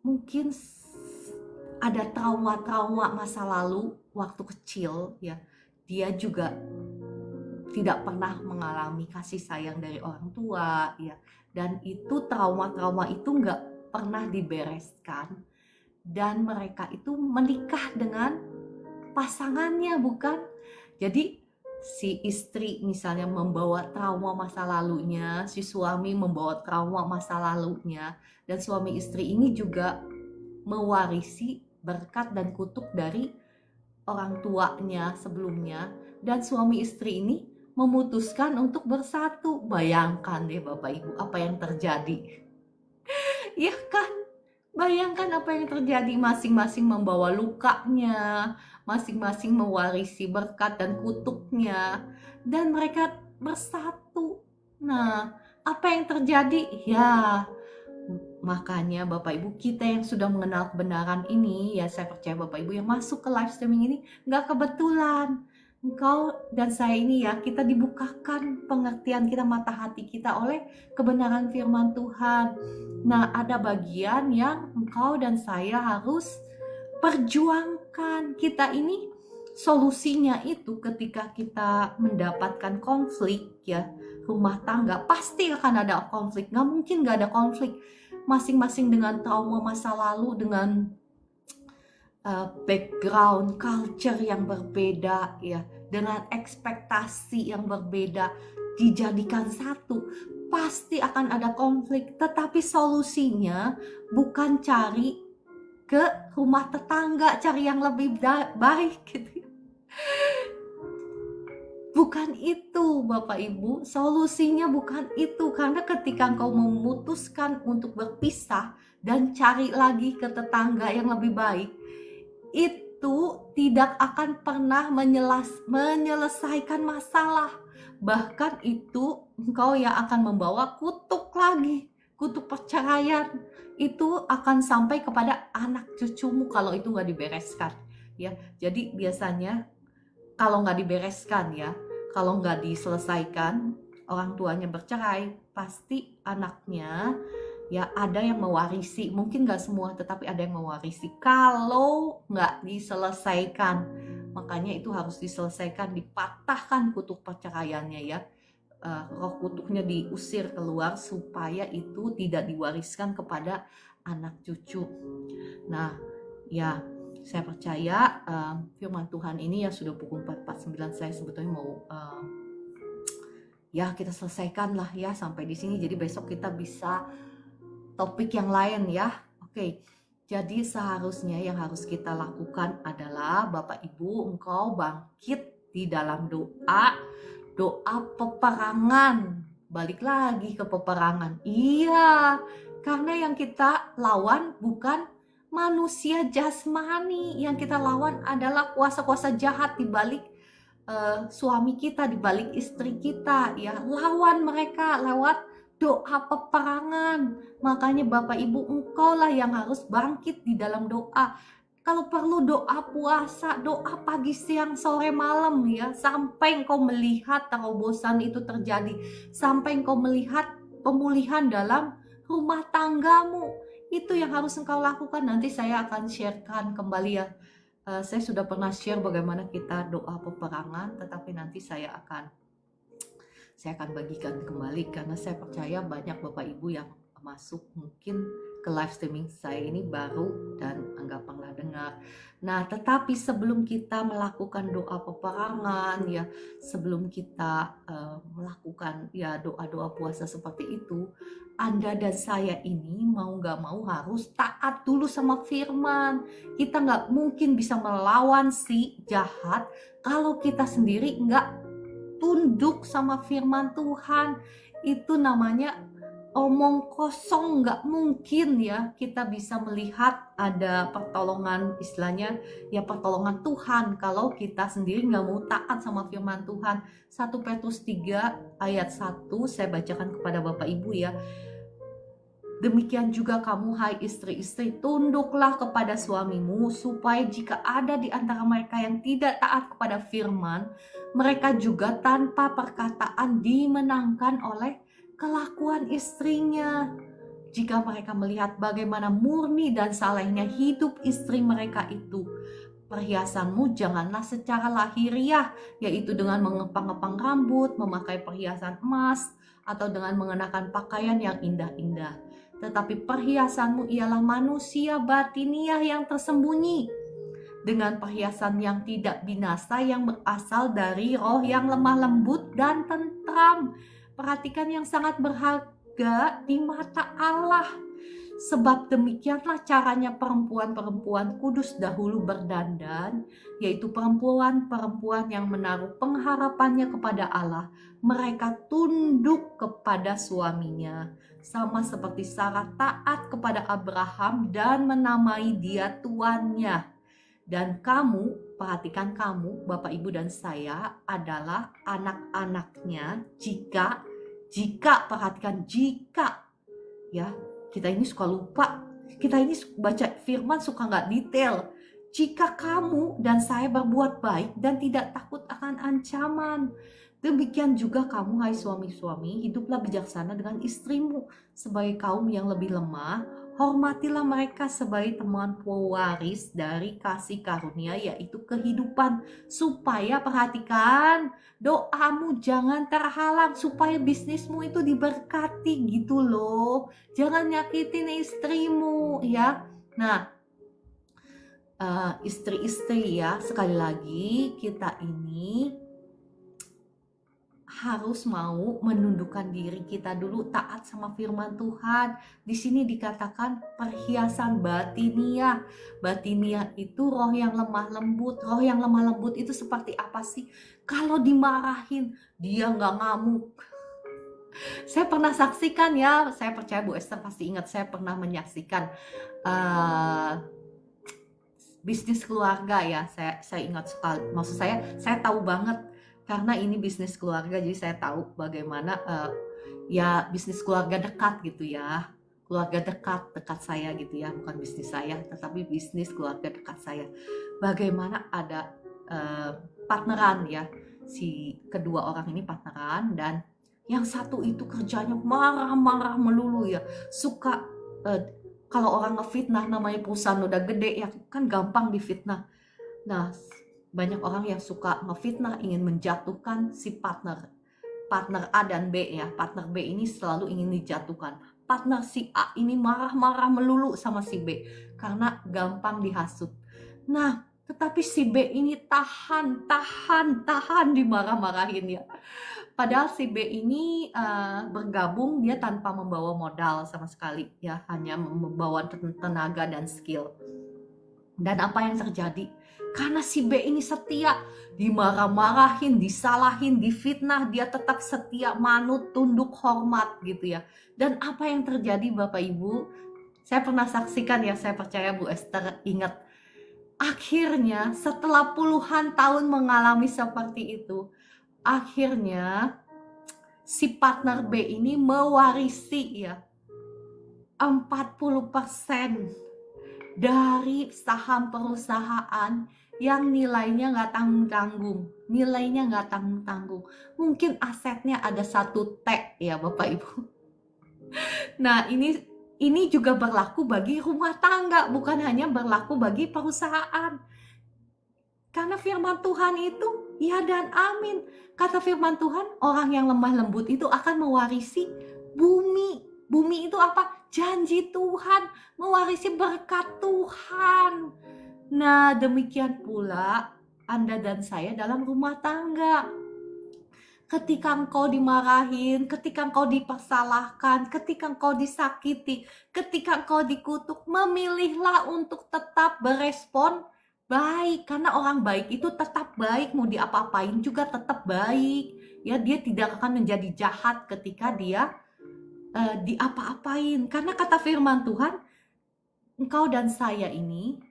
mungkin ada trauma-trauma masa lalu waktu kecil ya, dia juga tidak pernah mengalami kasih sayang dari orang tua ya, dan itu trauma-trauma itu nggak pernah dibereskan, dan mereka itu menikah dengan pasangannya, bukan? Jadi si istri misalnya membawa trauma masa lalunya, si suami membawa trauma masa lalunya, dan suami istri ini juga mewarisi berkat dan kutuk dari orang tuanya sebelumnya, dan suami istri ini memutuskan untuk bersatu. Bayangkan deh Bapak Ibu apa yang terjadi. Iya kan? Bayangkan apa yang terjadi, masing-masing membawa lukanya, masing-masing mewarisi berkat dan kutuknya, dan mereka bersatu. Nah, apa yang terjadi? Ya, makanya Bapak Ibu, kita yang sudah mengenal kebenaran ini, ya saya percaya Bapak Ibu yang masuk ke live streaming ini nggak kebetulan. Engkau dan saya ini ya, kita dibukakan pengertian kita, mata hati kita oleh kebenaran firman Tuhan. Nah, ada bagian yang engkau dan saya harus perjuangkan. Kita ini solusinya itu ketika kita mendapatkan konflik ya, rumah tangga pasti akan ada konflik. Nggak mungkin nggak ada konflik. Masing-masing dengan trauma masa lalu, dengan background, culture yang berbeda ya, dengan ekspektasi yang berbeda, dijadikan satu, pasti akan ada konflik. Tetapi solusinya bukan cari ke rumah tetangga, cari yang lebih baik gitu. Bukan itu Bapak Ibu, solusinya bukan itu. Karena ketika engkau memutuskan untuk berpisah dan cari lagi ke tetangga yang lebih baik, itu tidak akan pernah menyelesaikan masalah. Bahkan itu engkau yang akan membawa kutuk lagi, kutuk perceraian. Itu akan sampai kepada anak cucumu kalau itu nggak dibereskan ya. Jadi biasanya kalau nggak dibereskan ya, kalau nggak diselesaikan, orang tuanya bercerai, pasti anaknya ya ada yang mewarisi. Mungkin nggak semua, tetapi ada yang mewarisi kalau nggak diselesaikan. Makanya itu harus diselesaikan, dipatahkan kutuk perceraiannya ya. Roh kutuknya diusir keluar supaya itu tidak diwariskan kepada anak cucu. Nah ya, saya percaya firman Tuhan ini ya sudah pukul 4:49, saya sebetulnya mau ya kita selesaikan lah ya sampai di sini. Jadi besok kita bisa topik yang lain ya. Oke. Jadi seharusnya yang harus kita lakukan adalah Bapak Ibu, engkau bangkit di dalam doa peperangan. Balik lagi ke peperangan. Iya, karena yang kita lawan bukan manusia jasmani, yang kita lawan adalah kuasa-kuasa jahat di balik suami kita, di balik istri kita ya. Lawan mereka lewat doa peperangan. Makanya Bapak Ibu, engkau lah yang harus bangkit di dalam doa. Kalau perlu doa puasa, doa pagi, siang, sore, malam ya, sampai engkau melihat terobosan itu terjadi, sampai engkau melihat pemulihan dalam rumah tanggamu. Itu yang harus engkau lakukan. Nanti saya akan sharekan kembali ya. Saya sudah pernah share bagaimana kita doa peperangan, tetapi nanti saya akan bagikan kembali karena saya percaya banyak Bapak Ibu yang masuk mungkin ke live streaming saya ini baru dan nggak pernah dengar. Nah, tetapi sebelum kita melakukan doa peperangan ya, sebelum kita melakukan ya doa-doa puasa seperti itu, Anda dan saya ini mau nggak mau harus taat dulu sama firman. Kita nggak mungkin bisa melawan si jahat kalau kita sendiri nggak tunduk sama firman Tuhan. Itu namanya omong kosong, nggak mungkin ya kita bisa melihat ada pertolongan, istilahnya ya pertolongan Tuhan kalau kita sendiri nggak mau taat sama firman Tuhan. 1 Petrus 3 ayat 1 saya bacakan kepada Bapak Ibu ya. Demikian juga kamu hai istri-istri, tunduklah kepada suamimu, supaya jika ada di antara mereka yang tidak taat kepada firman, mereka juga tanpa perkataan dimenangkan oleh kelakuan istrinya. Jika mereka melihat bagaimana murni dan salehnya hidup istri mereka itu, perhiasanmu janganlah secara lahiriah, yaitu dengan mengepang-epang rambut, memakai perhiasan emas, atau dengan mengenakan pakaian yang indah-indah. Tetapi perhiasanmu ialah manusia batiniah yang tersembunyi, dengan perhiasan yang tidak binasa yang berasal dari roh yang lemah lembut dan tentram. Perhatikan, yang sangat berharga di mata Allah. Sebab demikianlah caranya perempuan-perempuan kudus dahulu berdandan, yaitu perempuan-perempuan yang menaruh pengharapannya kepada Allah. Mereka tunduk kepada suaminya, sama seperti Sarah taat kepada Abraham dan menamai dia tuannya. Dan kamu, perhatikan, kamu, Bapak, Ibu, dan saya adalah anak-anaknya jika, perhatikan, jika, ya, kita ini suka lupa, kita ini baca firman suka nggak detail. Jika kamu dan saya berbuat baik dan tidak takut akan ancaman, demikian juga kamu, hai suami-suami, hiduplah bijaksana dengan istrimu sebagai kaum yang lebih lemah. Hormatilah mereka sebagai teman pewaris dari kasih karunia, yaitu kehidupan, supaya, perhatikan, doamu jangan terhalang, supaya bisnismu itu diberkati gitu loh. Jangan nyakitin istrimu ya. Nah, istri-istri ya, sekali lagi kita ini harus mau menundukkan diri kita dulu, taat sama firman Tuhan. Di sini dikatakan perhiasan batiniah. Batiniah itu roh yang lemah lembut. Roh yang lemah lembut itu seperti apa sih? Kalau dimarahin, dia nggak ngamuk. Saya pernah saksikan ya, saya percaya Bu Esther pasti ingat, saya pernah menyaksikan bisnis keluarga ya. Saya ingat sekali. Maksud saya tahu banget. Karena ini bisnis keluarga, jadi saya tahu bagaimana ya bisnis keluarga dekat gitu ya. Keluarga dekat saya gitu ya, bukan bisnis saya, tetapi bisnis keluarga dekat saya. Bagaimana ada partneran ya, si kedua orang ini partneran, dan yang satu itu kerjanya marah-marah melulu ya. Suka, kalau orang ngefitnah, namanya perusahaan udah gede ya, kan gampang difitnah. Nah, banyak orang yang suka ngefitnah, ingin menjatuhkan si partner A dan B ya. Partner B ini selalu ingin dijatuhkan. Partner si A ini marah-marah melulu sama si B karena gampang dihasut. Nah, tetapi si B ini tahan dimarah-marahin ya. Padahal si B ini bergabung, dia tanpa membawa modal sama sekali ya, hanya membawa tenaga dan skill. Dan apa yang terjadi? Karena si B ini setia, dimarah-marahin, disalahin, difitnah, dia tetap setia, manut, tunduk, hormat gitu ya. Dan apa yang terjadi Bapak Ibu? Saya pernah saksikan ya, saya percaya Bu Esther ingat. Akhirnya setelah puluhan tahun mengalami seperti itu, akhirnya si partner B ini mewarisi ya 40% dari saham perusahaan yang nilainya nggak tanggung-tanggung. Mungkin asetnya ada 1 T ya Bapak Ibu. Nah, ini juga berlaku bagi rumah tangga, bukan hanya berlaku bagi perusahaan. Karena firman Tuhan itu ya dan amin. Kata firman Tuhan, orang yang lemah lembut itu akan mewarisi bumi. Bumi itu apa? Janji Tuhan, mewarisi berkat Tuhan. Nah, demikian pula Anda dan saya dalam rumah tangga. Ketika engkau dimarahin, ketika engkau dipersalahkan, ketika engkau disakiti, ketika engkau dikutuk, memilihlah untuk tetap berespon baik. Karena orang baik itu tetap baik, mau diapa-apain juga tetap baik. Ya, dia tidak akan menjadi jahat ketika dia diapa-apain. Karena kata firman Tuhan, engkau dan saya ini,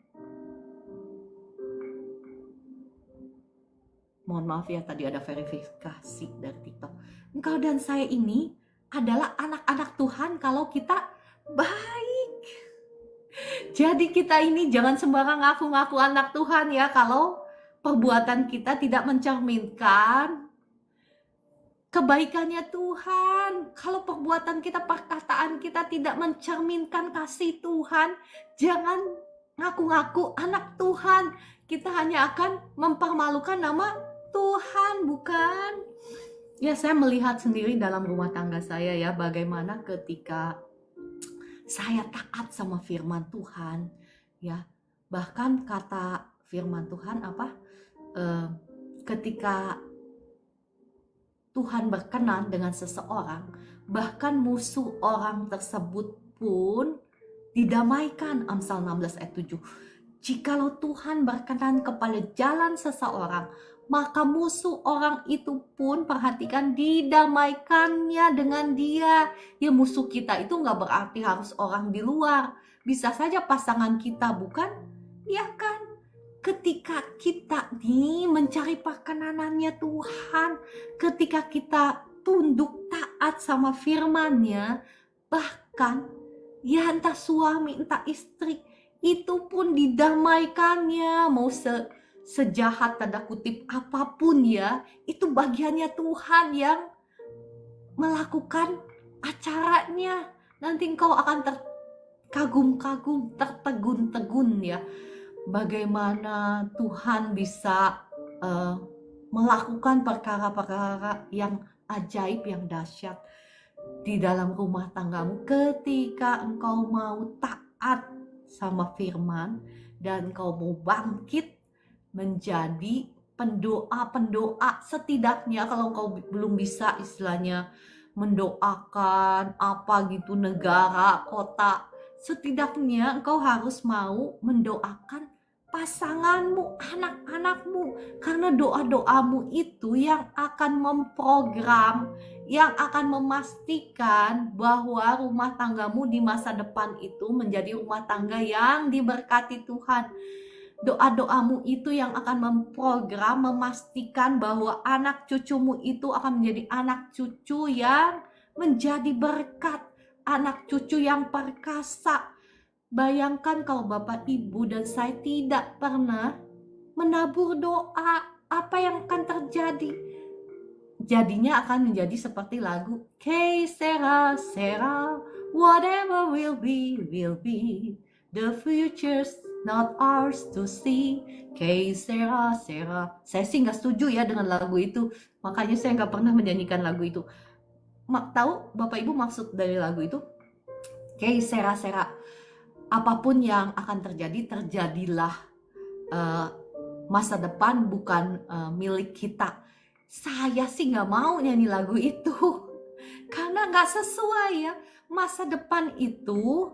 mohon maaf ya tadi ada verifikasi dari TikTok, engkau dan saya ini adalah anak-anak Tuhan kalau kita baik. Jadi kita ini jangan sembarang ngaku-ngaku anak Tuhan ya, kalau perbuatan kita tidak mencerminkan kebaikannya Tuhan. Kalau perbuatan kita, perkataan kita tidak mencerminkan kasih Tuhan, jangan ngaku-ngaku anak Tuhan. Kita hanya akan mempermalukan nama Tuhan, bukan? Ya, saya melihat sendiri dalam rumah tangga saya ya, bagaimana ketika saya taat sama firman Tuhan ya. Bahkan kata firman Tuhan ketika Tuhan berkenan dengan seseorang, bahkan musuh orang tersebut pun didamaikan. Amsal 16 ayat 7. Jikalau Tuhan berkenan kepada jalan seseorang, maka musuh orang itu pun, perhatikan, didamaikannya dengan dia. Ya, musuh kita itu gak berarti harus orang di luar. Bisa saja pasangan kita, bukan? Ya kan? Ketika kita nih mencari perkenanannya Tuhan, ketika kita tunduk taat sama firman-Nya, bahkan ya entah suami entah istri itu pun didamaikannya. Mau sejahat tanda kutip apapun ya, itu bagiannya Tuhan yang melakukan acaranya. Nanti engkau akan terkagum-kagum, tertegun-tegun ya, bagaimana Tuhan bisa melakukan perkara-perkara yang ajaib, yang dahsyat di dalam rumah tanggamu ketika engkau mau taat sama firman dan engkau mau bangkit menjadi pendoa-pendoa. Setidaknya kalau engkau belum bisa istilahnya mendoakan apa gitu negara, kota, setidaknya engkau harus mau mendoakan pasanganmu, anak-anakmu, karena doa-doamu itu yang akan memprogram, yang akan memastikan bahwa rumah tanggamu di masa depan itu menjadi rumah tangga yang diberkati Tuhan. Doa-doamu itu yang akan memprogram, memastikan bahwa anak cucumu itu akan menjadi anak cucu yang menjadi berkat, anak cucu yang perkasa. Bayangkan kalau Bapak, Ibu, dan saya tidak pernah menabur doa, apa yang akan terjadi? Jadinya akan menjadi seperti lagu Que sera, sera, whatever will be, the future's not ours to see. Que sera, sera. Saya sih gak setuju ya dengan lagu itu, makanya saya gak pernah menyanyikan lagu itu. Tahu Bapak Ibu maksud dari lagu itu? Que sera, sera. Apapun yang akan terjadi, terjadilah. Masa depan bukan milik kita. Saya sih gak mau nyanyi lagu itu karena gak sesuai ya. Masa depan itu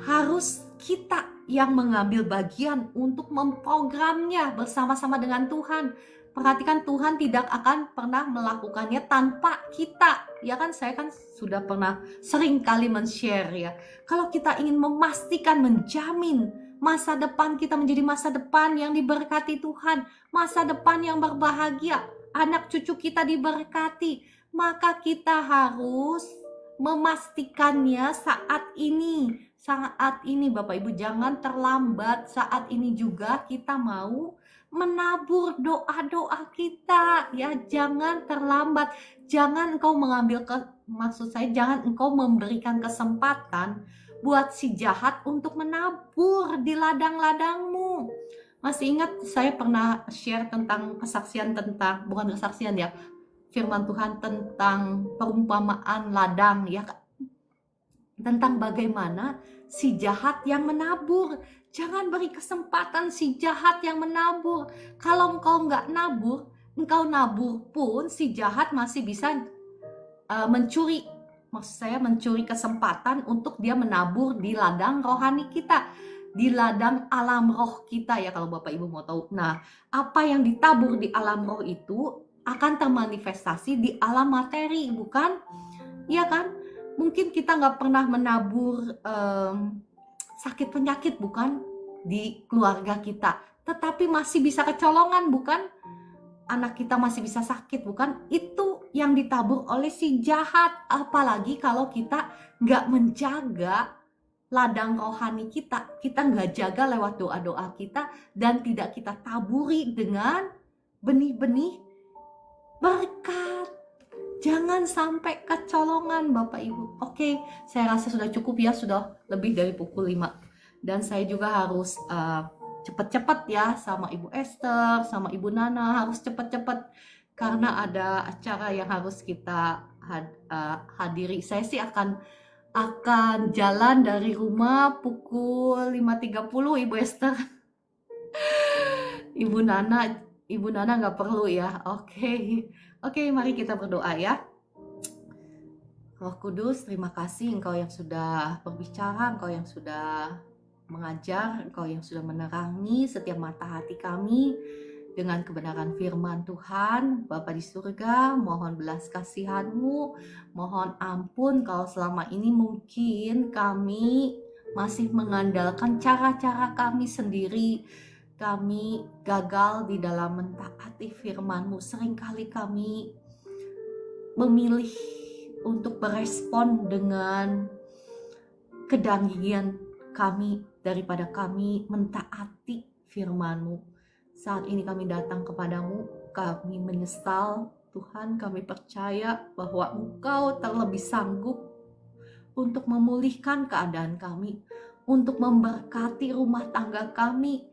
harus kita yang mengambil bagian untuk memprogramnya bersama-sama dengan Tuhan. Perhatikan, Tuhan tidak akan pernah melakukannya tanpa kita. Ya kan, saya kan sudah pernah sering kali men-share ya. Kalau kita ingin memastikan, menjamin masa depan kita menjadi masa depan yang diberkati Tuhan, masa depan yang berbahagia, anak cucu kita diberkati, maka kita harus memastikannya saat ini. Saat ini Bapak Ibu, jangan terlambat. Saat ini juga kita mau menabur doa-doa kita ya, jangan terlambat. Jangan engkau mengambil maksud saya jangan engkau memberikan kesempatan buat si jahat untuk menabur di ladang-ladangmu. Masih ingat saya pernah share tentang kesaksian tentang, bukan kesaksian ya, firman Tuhan tentang perumpamaan ladang ya, tentang bagaimana si jahat yang menabur. Jangan beri kesempatan si jahat yang menabur. Kalau engkau nggak nabur, engkau nabur pun si jahat masih bisa mencuri. Maksud saya mencuri kesempatan untuk dia menabur di ladang rohani kita, di ladang alam roh kita ya, kalau Bapak Ibu mau tahu. Nah, apa yang ditabur di alam roh itu akan termanifestasi di alam materi, bukan? Iya kan? Mungkin kita nggak pernah menabur sakit penyakit, bukan, di keluarga kita, tetapi masih bisa kecolongan, bukan? Anak kita masih bisa sakit, bukan? Itu yang ditabur oleh si jahat. Apalagi kalau kita nggak menjaga ladang rohani kita nggak jaga lewat doa-doa kita, dan tidak kita taburi dengan benih-benih berkat. Jangan sampai kecolongan Bapak Ibu. Oke, saya rasa sudah cukup ya, sudah lebih dari pukul 5. Dan saya juga harus cepat-cepat ya sama Ibu Esther, sama Ibu Nana, harus cepat-cepat karena ada acara yang harus kita hadiri. Saya sih akan jalan dari rumah pukul 5.30 Ibu Esther. Ibu Nana nggak perlu ya. Oke, mari kita berdoa ya. Roh Kudus, terima kasih Engkau yang sudah berbicara, Engkau yang sudah mengajar, Engkau yang sudah menerangi setiap mata hati kami dengan kebenaran firman Tuhan. Bapa di surga, mohon belas kasihan-Mu, mohon ampun kalau selama ini mungkin kami masih mengandalkan cara-cara kami sendiri. Kami gagal di dalam mentaati firman-Mu. Seringkali kami memilih untuk berespon dengan kedanggian kami daripada kami mentaati firman-Mu. Saat ini kami datang kepadamu, kami menyesal Tuhan, kami percaya bahwa Engkau terlebih sanggup untuk memulihkan keadaan kami, untuk memberkati rumah tangga kami.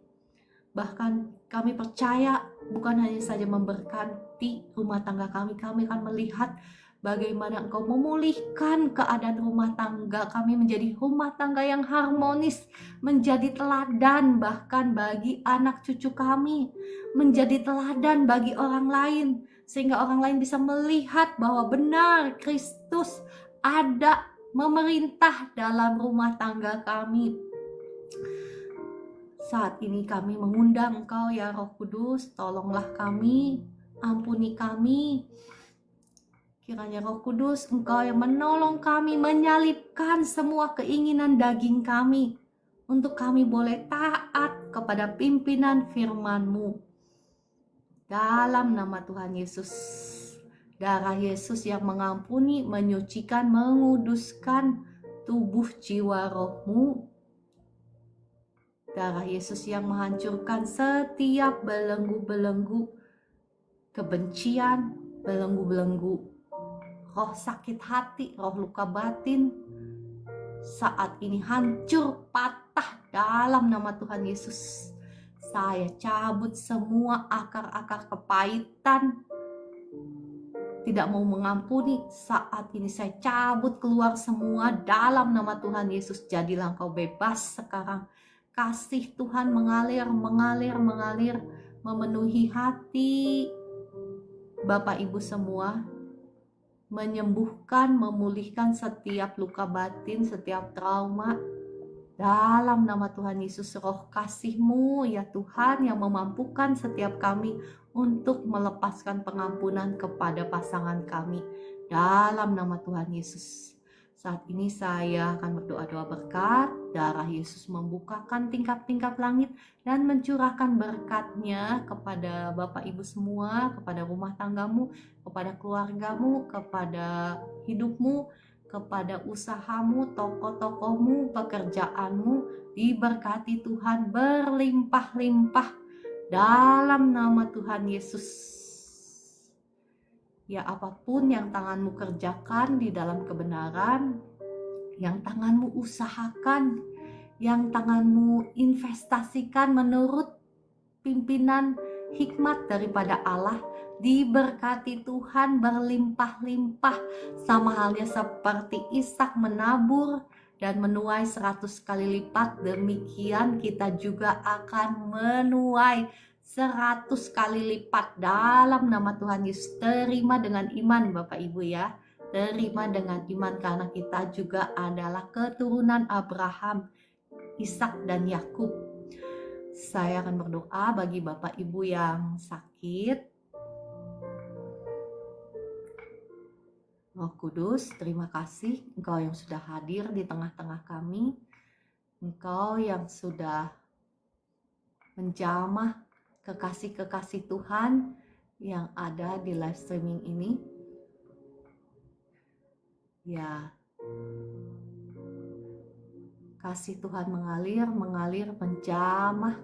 Bahkan kami percaya bukan hanya saja memberkati rumah tangga kami akan melihat bagaimana Engkau memulihkan keadaan rumah tangga kami menjadi rumah tangga yang harmonis, menjadi teladan bahkan bagi anak cucu kami, menjadi teladan bagi orang lain, sehingga orang lain bisa melihat bahwa benar Kristus ada memerintah dalam rumah tangga kami. Saat ini kami mengundang Engkau ya Roh Kudus, tolonglah kami, ampuni kami. Kiranya Roh Kudus, Engkau yang menolong kami menyalipkan semua keinginan daging kami, untuk kami boleh taat kepada pimpinan firman-Mu. Dalam nama Tuhan Yesus, darah Yesus yang mengampuni, menyucikan, menguduskan tubuh jiwa rohmu. Darah Yesus yang menghancurkan setiap belenggu-belenggu kebencian, belenggu-belenggu roh sakit hati, roh luka batin. Saat ini hancur, patah dalam nama Tuhan Yesus. Saya cabut semua akar-akar kepahitan, tidak mau mengampuni. Saat ini saya cabut keluar semua dalam nama Tuhan Yesus. Jadilah Engkau bebas sekarang. Kasih Tuhan mengalir, memenuhi hati Bapak Ibu semua, menyembuhkan, memulihkan setiap luka batin, setiap trauma. Dalam nama Tuhan Yesus, roh kasih-Mu ya Tuhan yang memampukan setiap kami untuk melepaskan pengampunan kepada pasangan kami. Dalam nama Tuhan Yesus. Saat ini saya akan berdoa-doa berkat. Darah Yesus membukakan tingkap-tingkap langit dan mencurahkan berkat-Nya kepada Bapak Ibu semua, kepada rumah tanggamu, kepada keluargamu, kepada hidupmu, kepada usahamu, toko-tokomu, pekerjaanmu. Diberkati Tuhan berlimpah-limpah dalam nama Tuhan Yesus. Ya, apapun yang tanganmu kerjakan di dalam kebenaran, yang tanganmu usahakan, yang tanganmu investasikan menurut pimpinan hikmat daripada Allah, diberkati Tuhan berlimpah-limpah, sama halnya seperti Ishak menabur dan menuai 100 kali lipat. Demikian kita juga akan menuai 100 kali lipat dalam nama Tuhan Yesus. Terima dengan iman Bapak Ibu ya, terima dengan iman, karena kita juga adalah keturunan Abraham, Ishak dan Yakub. Saya akan berdoa bagi Bapak Ibu yang sakit. Roh Kudus, terima kasih Engkau yang sudah hadir di tengah-tengah kami. Engkau yang sudah menjamah kekasih-kekasih Tuhan yang ada di live streaming ini. Ya, kasih Tuhan mengalir, menjamah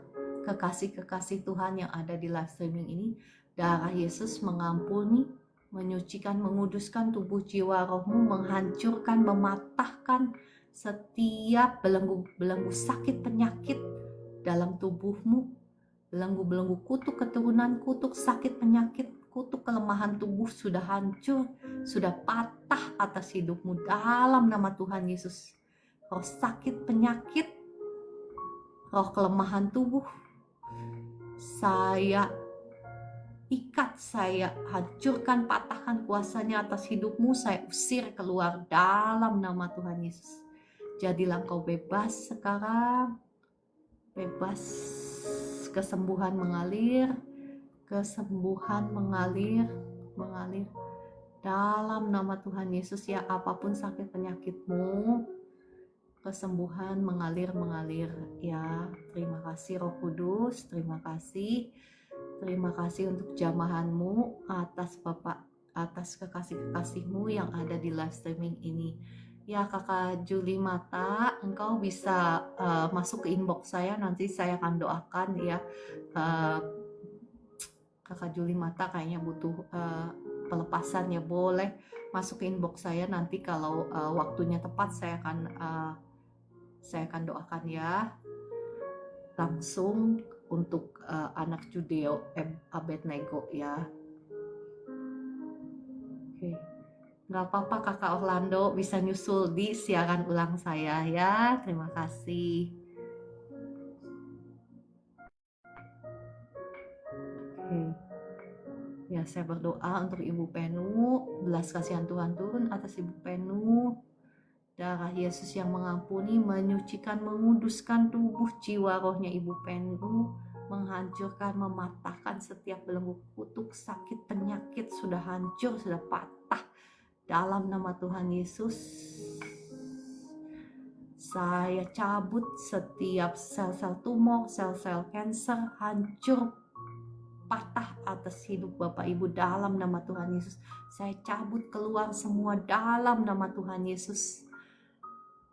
kekasih-kekasih Tuhan yang ada di live streaming ini. Darah Yesus mengampuni, menyucikan, menguduskan tubuh jiwa rohmu, menghancurkan, mematahkan setiap belenggu-belenggu sakit penyakit dalam tubuhmu. Belenggu-belenggu kutuk keturunan, kutuk sakit penyakit, kutuk kelemahan tubuh sudah hancur, sudah patah atas hidupmu dalam nama Tuhan Yesus. Roh sakit penyakit, roh kelemahan tubuh, saya ikat, saya hancurkan, patahkan kuasanya atas hidupmu, saya usir keluar dalam nama Tuhan Yesus. Jadilah kau bebas sekarang, bebas, kesembuhan mengalir, kesembuhan mengalir dalam nama Tuhan Yesus ya. Apapun sakit penyakitmu, kesembuhan mengalir ya. Terima kasih Roh Kudus, terima kasih untuk jamahanmu, atas Bapak, atas kekasih-kekasihmu yang ada di live streaming ini ya. Kakak Juli Mata, engkau bisa masuk ke inbox saya, nanti saya akan doakan ya. Kakak Juli Mata kayaknya butuh pelepasan ya, boleh masuk ke inbox saya, nanti kalau waktunya tepat saya akan doakan ya, langsung untuk anak Judeo Abednego ya. Oke, nggak apa-apa Kakak Orlando, bisa nyusul di siaran ulang saya ya. Terima kasih. Oke. Ya, saya berdoa untuk Ibu Penu, belas kasihan Tuhan turun atas Ibu Penu. Darah Yesus yang mengampuni, menyucikan, menguduskan tubuh, jiwa, rohnya Ibu Penu, menghancurkan, mematahkan setiap belenggu kutuk, sakit, penyakit, sudah hancur, sudah patah dalam nama Tuhan Yesus. Saya cabut setiap sel-sel tumor, sel-sel kanker, hancur, patah atas hidup Bapak Ibu dalam nama Tuhan Yesus. Saya cabut keluar semua dalam nama Tuhan Yesus.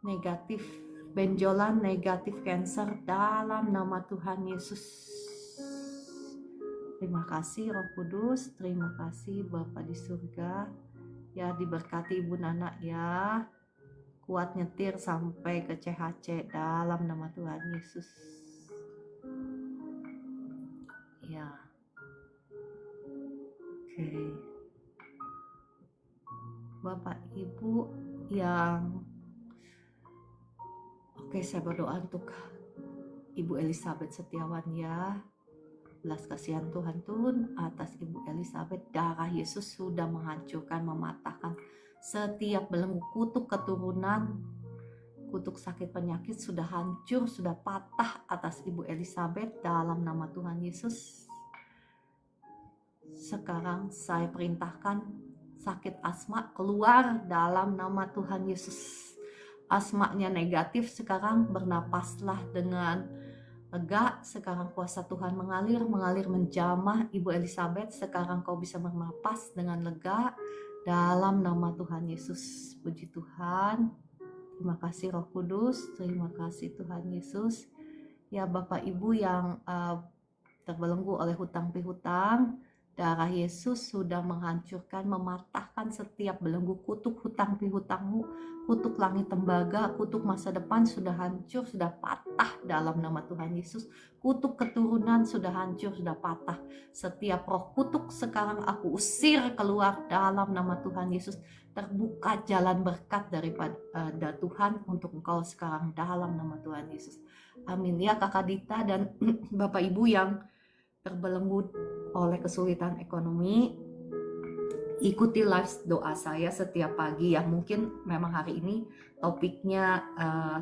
Negatif benjolan, negatif kanker dalam nama Tuhan Yesus. Terima kasih Roh Kudus, terima kasih Bapa di surga. Ya, diberkati Ibu Nana ya. Kuat nyetir sampai ke CHC dalam nama Tuhan Yesus. Ya. Oke. Bapak Ibu yang saya berdoa untuk Ibu Elizabeth Setiawan ya. Belas kasihan Tuhan turun atas Ibu Elizabeth. Darah Yesus sudah menghancurkan, mematahkan setiap belenggu kutuk keturunan, kutuk sakit penyakit sudah hancur, sudah patah atas Ibu Elizabeth dalam nama Tuhan Yesus. Sekarang saya perintahkan sakit asma keluar dalam nama Tuhan Yesus. Asmanya negatif, sekarang bernapaslah dengan lega. Sekarang kuasa Tuhan mengalir menjamah Ibu Elizabeth. Sekarang kau bisa bernapas dengan lega dalam nama Tuhan Yesus. Puji Tuhan. Terima kasih Roh Kudus, terima kasih Tuhan Yesus. Ya Bapak Ibu yang terbelenggu oleh hutang pihutang, darah Yesus sudah menghancurkan, mematahkan setiap belenggu kutuk hutang pihutangmu, kutuk langit tembaga, kutuk masa depan sudah hancur, sudah patah dalam nama Tuhan Yesus. Kutuk keturunan sudah hancur, sudah patah. Setiap roh kutuk sekarang aku usir keluar dalam nama Tuhan Yesus. Terbuka jalan berkat daripada Tuhan untuk engkau sekarang dalam nama Tuhan Yesus. Amin ya Kakak Dita dan Bapak Ibu yang terbelenggu oleh kesulitan ekonomi, ikuti live doa saya setiap pagi ya. Mungkin memang hari ini topiknya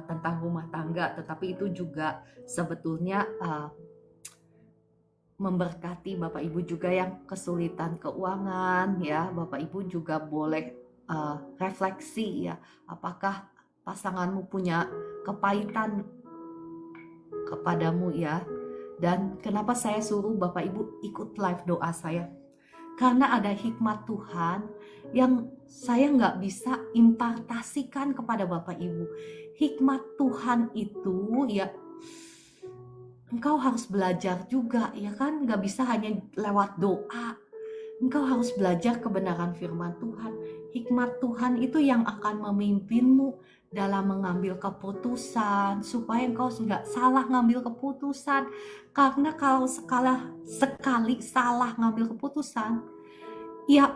tentang rumah tangga, tetapi itu juga sebetulnya memberkati Bapak Ibu juga yang kesulitan keuangan ya. Bapak Ibu juga boleh refleksi ya, apakah pasanganmu punya kepahitan kepadamu ya. Dan kenapa saya suruh Bapak Ibu ikut live doa saya? Karena ada hikmat Tuhan yang saya nggak bisa impartasikan kepada Bapak Ibu. Hikmat Tuhan itu ya, engkau harus belajar juga ya kan, nggak bisa hanya lewat doa. Engkau harus belajar kebenaran firman Tuhan. Hikmat Tuhan itu yang akan memimpinmu dalam mengambil keputusan, supaya engkau nggak salah ngambil keputusan. Karena kalau sekali salah ngambil keputusan, ya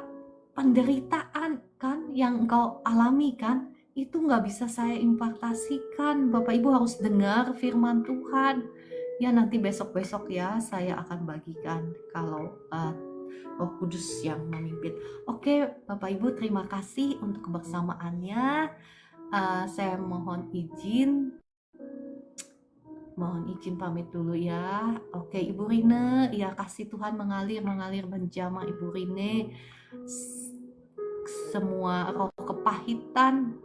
penderitaan kan yang engkau alami kan, itu nggak bisa saya impartasikan. Bapak Ibu harus dengar firman Tuhan Ya nanti besok-besok ya saya akan bagikan kalau Roh Kudus yang memimpin. Oke, Bapak Ibu, terima kasih untuk kebersamaannya. Saya mohon izin pamit dulu ya. Oke, Ibu Rine, ya kasih Tuhan mengalir menjamah Ibu Rine. Semua roh kepahitan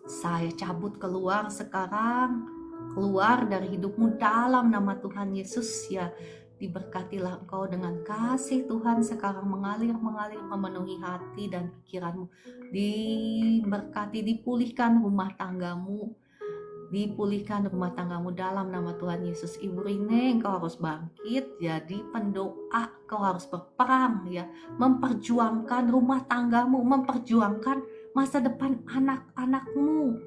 saya cabut keluar sekarang. Keluar dari hidupmu dalam nama Tuhan Yesus ya. Diberkatilah engkau dengan kasih Tuhan sekarang mengalir memenuhi hati dan pikiranmu. Diberkati, dipulihkan rumah tanggamu. Dipulihkan rumah tanggamu dalam nama Tuhan Yesus. Ibu Rine, engkau harus bangkit jadi pendoa, engkau harus berperang ya, memperjuangkan rumah tanggamu, memperjuangkan masa depan anak-anakmu.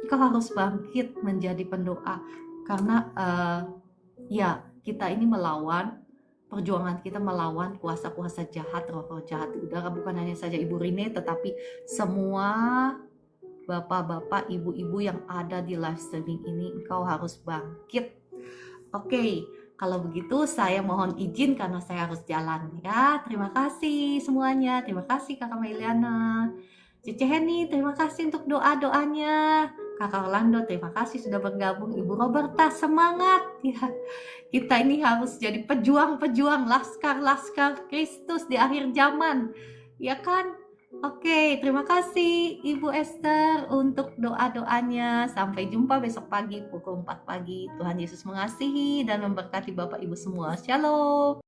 Engkau harus bangkit menjadi pendoa karena ya kita ini melawan, perjuangan kita melawan kuasa-kuasa jahat, roh-roh jahat di udara. Bukan hanya saja Ibu Rine, tetapi semua bapak-bapak, ibu-ibu yang ada di live streaming ini, engkau harus bangkit. Oke, kalau begitu saya mohon izin karena saya harus jalan ya. Terima kasih semuanya. Terima kasih Kakak Meliana. Cece Heni, terima kasih untuk doa-doanya. Kakak Orlando, terima kasih sudah bergabung. Ibu Roberta, semangat ya. Kita ini harus jadi pejuang-pejuang, laskar-laskar Kristus di akhir zaman. Ya kan? Oke, terima kasih Ibu Esther untuk doa-doanya. Sampai jumpa besok pagi pukul 4 pagi. Tuhan Yesus mengasihi dan memberkati Bapak Ibu semua. Shalom.